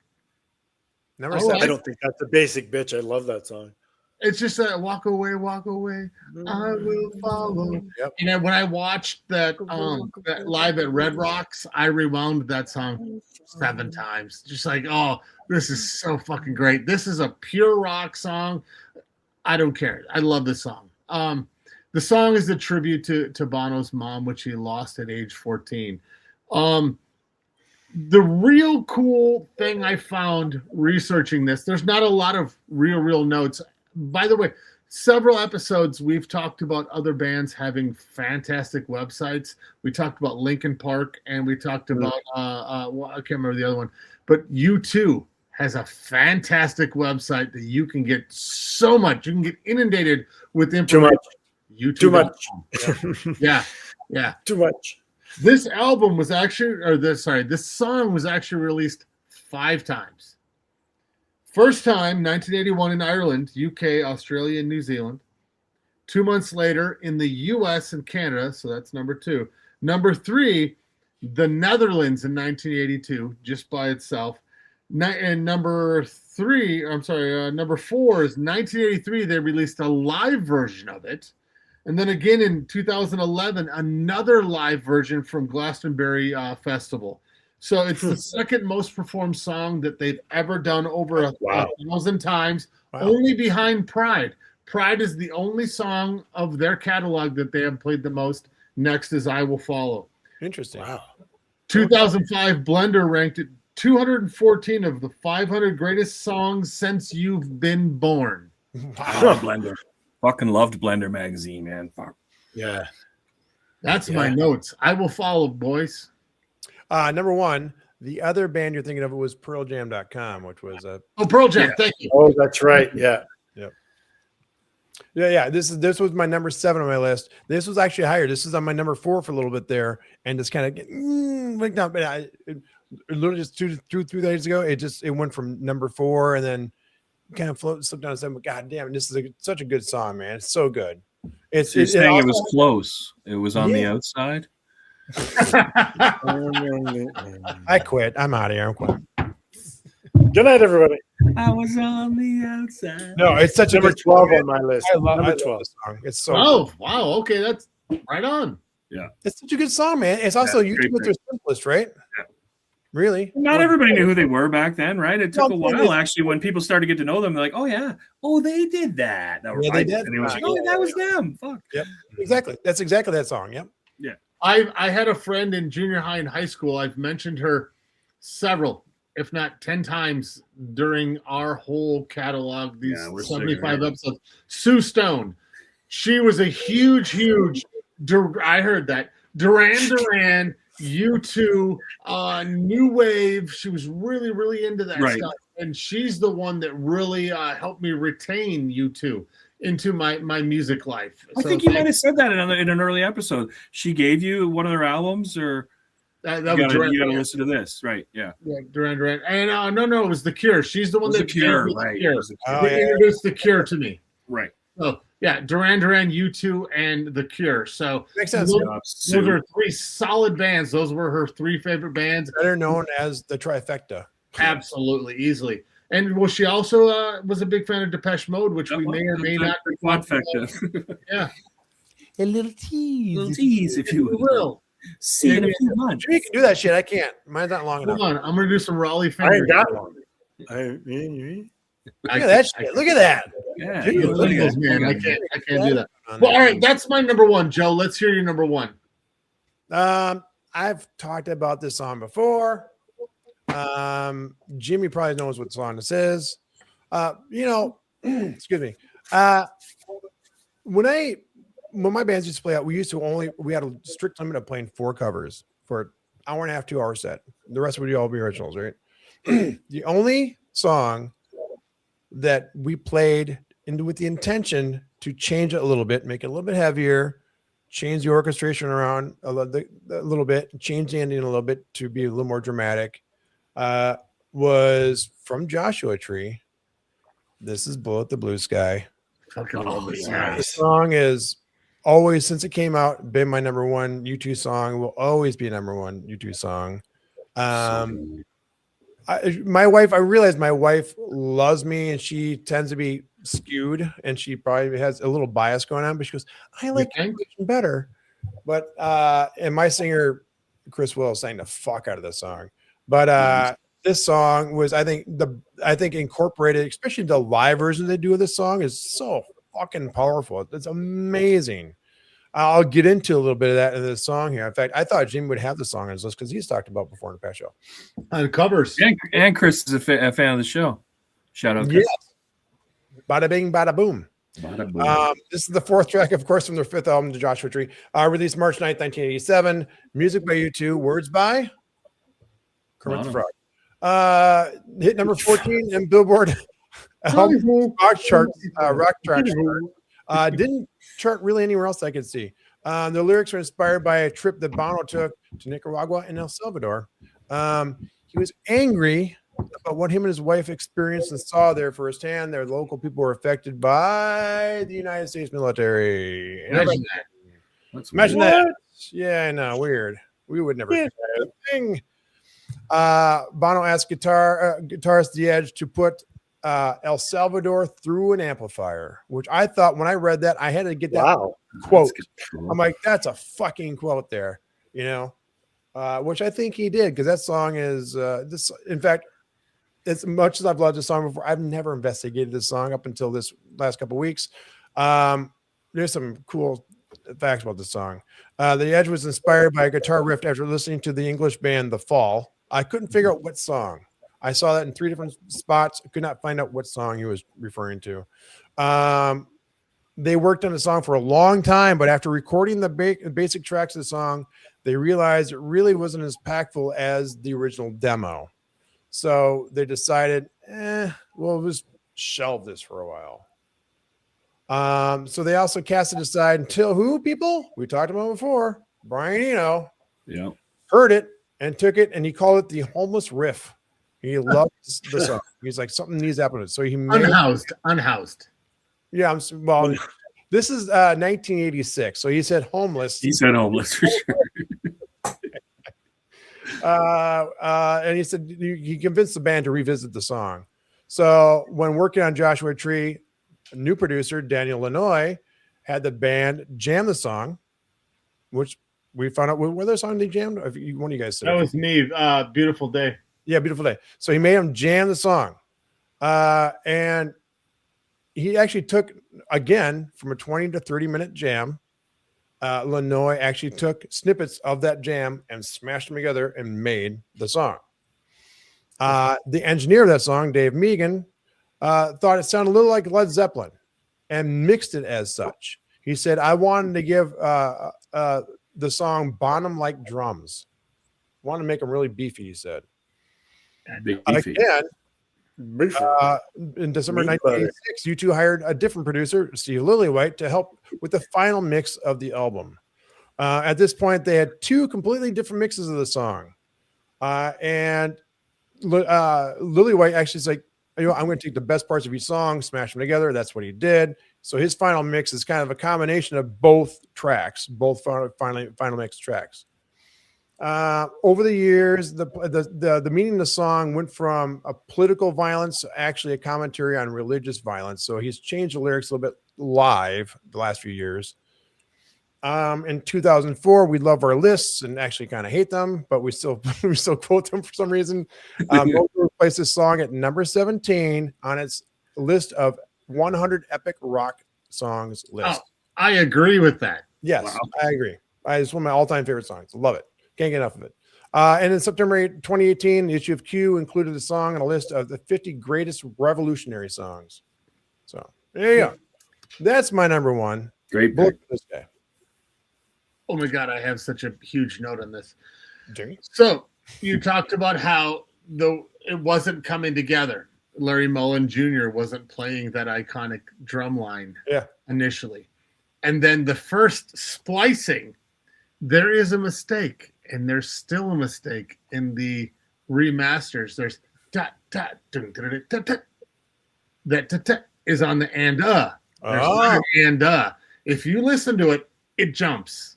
Number Oh, 7. I don't think that's a basic bitch. I love that song. It's just a walk away, I will follow. Yep. And then when I watched that live at Red Rocks, I rewound that song 7 times. Just this is so fucking great. This is a pure rock song. I don't care. I love this song. The song is a tribute to Bono's mom, which he lost at age 14. The real cool thing I found researching this, there's not a lot of real notes. By the way, several episodes we've talked about other bands having fantastic websites. We talked about Linkin Park, and we talked about I can't remember the other one, but U2 has a fantastic website that you can get so much. You can get inundated with information. Too much. Yeah. Too much. This album was actually, this song was actually released 5 times. First time, 1981 in Ireland, UK, Australia, and New Zealand. 2 months later in the US and Canada, so that's number 2. Number 3, the Netherlands in 1982, just by itself. And number 4 is 1983, they released a live version of it. And then again in 2011, another live version from Glastonbury Festival. So it's the second most performed song that they've ever done over 1,000 times, only behind Pride. Pride is the only song of their catalog that they have played the most. Next is I Will Follow. Interesting. Wow. 2005 Blender ranked it 214 of the 500 greatest songs since you've been born. I love Blender. Fucking loved Blender magazine, man. Fuck. Yeah. That's my notes. I Will Follow, boys. Number one, the other band you're thinking of was PearlJam.com, which was a Pearl Jam. Thank you. Oh, that's right. Yeah. yeah. This was my number 7 on my list. This was actually higher. This is on my number 4 for a little bit there, and just kind of went down. But literally just two, 3 days ago, it went from number 4 and then kind of slipped down to 7. But God damn, this is such a good song, man. It's so good. You're saying it was close. It was on the outside. I quit. I'm out of here. I'm quitting. Good night, everybody. I was on the outside. No, it's such Number a good 12 song. on my list. I love Number 12 song. It's so Oh, wow. Okay, that's right on. it's such a good song, man. It's also usually great their simplest, right? Yeah. Really? Not everybody knew who they were back then, right? It took No, a while actually when people started to get to know them. They're like, "Oh yeah, oh they did that." Yeah, they did. And it was like, "Oh, that was them." Fuck. Yep. Exactly. That's exactly that song. Yep. I had a friend in junior high and high school. I've mentioned her several, if not 10 times during our whole catalog, these Yeah, we're 75 episodes. Sue Stone. She was a huge, I heard that. Duran, U2, New Wave. She was really, really into that Right. stuff. And she's the one that really helped me retain U2 into my music life. I think you might have said that in an early episode. She gave you one of their albums, or that you was Duran got to Duran. listen to this, right? Yeah. Yeah, Duran. And no, it was The Cure. She's the one It was that The Cure, gave me The right? Cure. It was The Cure. Oh, They yeah. introduced The Cure to me. Right. So yeah, Duran, U2, and The Cure. So Makes sense. those are 3 solid bands. Those were her 3 favorite bands. Better known as the trifecta. Absolutely, easily. And well, she also was a big fan of Depeche Mode, which we may or may not. Yeah, A little tease. Little tease, if you we will. See in a few months. You can do that shit. I can't. Mine's not long Hold enough. on, I'm gonna do some Raleigh I fingers. ain't got one. Look at that shit. Look at that. Yeah. Dude, you look at Fingers, that. man. I can't do that. Well, all right, that's my number 1, Joe. Let's hear your number 1. I've talked about this song before. Jimmy probably knows what song this is. Excuse me. When my bands used to play out, we had a strict limit of playing 4 covers for an hour and a half, 2 hour set. The rest would all be originals, right? The only song that we played with the intention to change it a little bit, make it a little bit heavier, change the orchestration around a little bit, change the ending a little bit to be a little more dramatic, was from Joshua Tree. This is Bullet the Blue Sky. Fucking love this song. The song is always, since it came out, been my number 1 U2 song. Will always be number 1 U2 song. I realize my wife loves me, and she tends to be skewed, and she probably has a little bias going on, but she goes, I like think? your version better. But and my singer Chris Will sang the fuck out of this song. But this song was, I think incorporated, especially the live version they do of this song, is so fucking powerful. It's amazing. I'll get into a little bit of that in this song here. In fact, I thought Jimmy would have the song on his list because he's talked about before in the past show. On covers. And Chris is a fan of the show. Shout out, Yes. Chris. Bada bing, bada boom. Bada boom. This is the 4th track, of course, from their 5th album, The Joshua Tree, released March 9th, 1987. Music by U2, words by Kermit the Frog. Hit number 14 in Billboard rock chart. Didn't chart really anywhere else I could see. The lyrics were inspired by a trip that Bono took to Nicaragua and El Salvador. He was angry about what him and his wife experienced and saw there firsthand. Their local people were affected by the United States military. Imagine that. Imagine that. Yeah, I know. Weird. We would never do that thing. Bono asked guitarist The Edge to put El Salvador through an amplifier, which I thought when I read that, I had to get that quote. I'm like, that's a fucking quote there, which I think he did, because that song is this. In fact, as much as I've loved this song before, I've never investigated this song up until this last couple of weeks. There's some cool facts about this song. The Edge was inspired by a guitar riff after listening to the English band The Fall. I couldn't figure out what song. I saw that in 3 different spots. I could not find out what song he was referring to. They worked on the song for a long time, but after recording the basic tracks of the song, they realized it really wasn't as impactful as the original demo. So they decided, we'll just shelve this for a while. So they also cast it aside until who, people? We talked about before. Brian Eno heard it and took it, and he called it the Homeless Riff. He loved the song. He's like, something needs to happen to it. So he made unhoused. Yeah, well, this is 1986. So he said homeless. He said homeless for sure. And he said he convinced the band to revisit the song. So when working on Joshua Tree, a new producer, Daniel Lanois, had the band jam the song, which we found out what other song they jammed. One of you guys said that was me. Beautiful Day. Yeah, Beautiful Day. So he made him jam the song. And he actually took, again, from a 20 to 30-minute jam, Lanois actually took snippets of that jam and smashed them together and made the song. The engineer of that song, Dave Megan, thought it sounded a little like Led Zeppelin and mixed it as such. He said, I wanted to give the song Bonham-like drums. Wanted to make them really beefy, he said. Beefy. Again, in December 1986, U2 hired a different producer, Steve Lillywhite, to help with the final mix of the album. At this point, they had 2 completely different mixes of the song. And Lillywhite actually is like, I'm going to take the best parts of each song, smash them together. That's what he did. So his final mix is kind of a combination of both tracks, both final mix tracks. Over the years, the meaning of the song went from a political violence to actually a commentary on religious violence. So he's changed the lyrics a little bit live the last few years. In 2004, we love our lists and actually kind of hate them, but we still quote them for some reason. Mojo placed this song at number 17 on its list of 100 epic rock songs list. Oh, I agree with that. Yes, wow. I agree. It's one of my all-time favorite songs. Love it. Can't get enough of it. And in September 2018, the issue of Q included the song on a list of the 50 greatest revolutionary songs. So there you go. That's my number one. Great pick. This guy. Oh my God, I have such a huge note on this. Jimmy? So you talked about how it wasn't coming together. Larry Mullen Jr. wasn't playing that iconic drum line initially. And then the first splicing, there is a mistake, and there's still a mistake in the remasters. There's that is on the and if you listen to it, it jumps.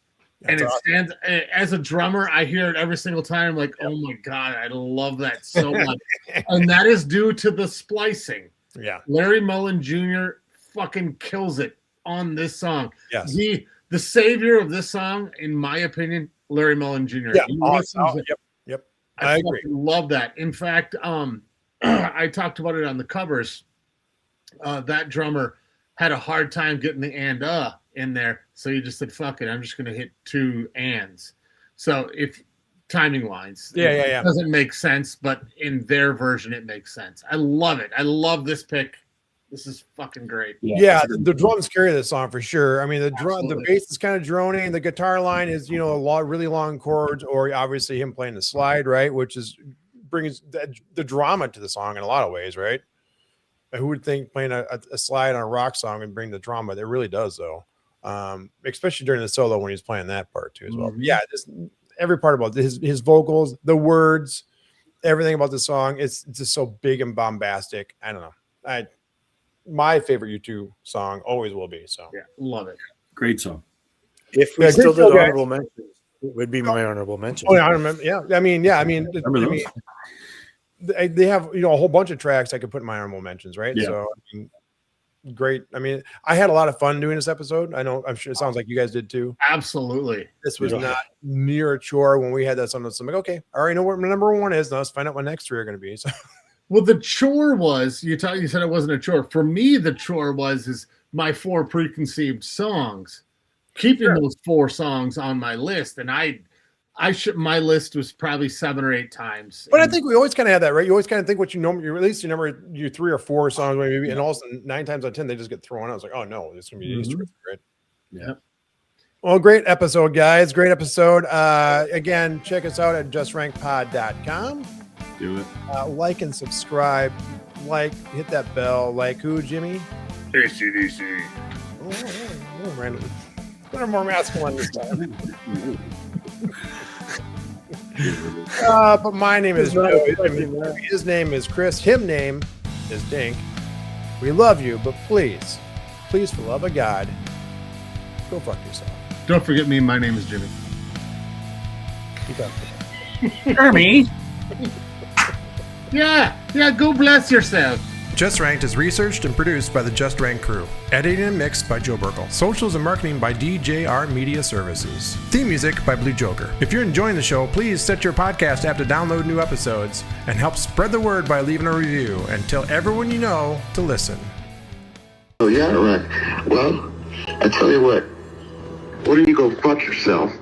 And it stands as a drummer. I hear it every single time. I'm like, oh my God, I love that so much. And that is due to the splicing. Yeah. Larry Mullen Jr. fucking kills it on this song. Yes. The savior of this song, in my opinion, Larry Mullen Jr. Yeah. Yep. I agree. Love that. In fact, I talked about it on the covers. That drummer had a hard time getting the in there, so he just said, fuck it, I'm just going to hit 2 ands. So if timing wise, it doesn't make sense, but in their version, it makes sense. I love it. I love this pick. This is fucking great. Yeah, the drums carry this song for sure. I mean, the bass is kind of droning. The guitar line is, really long chords, or obviously him playing the slide, right? Which brings the drama to the song in a lot of ways, right? Who would think playing a slide on a rock song would bring the drama? It really does, though. Especially during the solo when he's playing that part too as well. Mm-hmm. Yeah, just every part about his vocals, the words, everything about the song. It's just so big and bombastic. I don't know. My favorite U2 song always will be. So yeah, love it. Great song. If we still did honorable mentions, it would be my honorable mention. Oh, yeah, I remember. Yeah, I mean, they have a whole bunch of tracks I could put in my honorable mentions, right? Yeah. So great. I mean, I had a lot of fun doing this episode. I'm sure it sounds like you guys did too. Absolutely. This was not near a chore when we had that. I'm like, okay, I already know what my number one is. Now let's find out what my next 3 are going to be. So, well, the chore was you said it wasn't a chore. For me, the chore is my 4 preconceived songs, keeping those 4 songs on my list. And my list was probably 7 or 8 times. But I think we always kind of have that, right? You always kind of think what you know, you at least you number your 3 or 4 songs, maybe, and also 9 times out of 10 they just get thrown out. I was like, oh no, it's gonna be these 2 or 3, right? Yeah. Well, great episode, guys. Great episode. Again, check us out at justrankpod.com. Do it. Like and subscribe. Hit that bell. Like who, Jimmy? ACDC. Oh, random. They're more masculine this time. But my name is Joe. His name is Chris. His name is Dink. We love you, but please, for the love of God, go fuck yourself. Don't forget me. My name is Jimmy. Keep up. Jeremy. Yeah. Go bless yourself. Just Ranked is researched and produced by the Just Ranked crew. Edited and mixed by Joe Burkle. Socials and marketing by DJR Media Services. Theme music by Blue Joker. If you're enjoying the show, please set your podcast app to download new episodes and help spread the word by leaving a review and tell everyone you know to listen. Oh, yeah, right. Well, I tell you what. Why don't you go fuck yourself?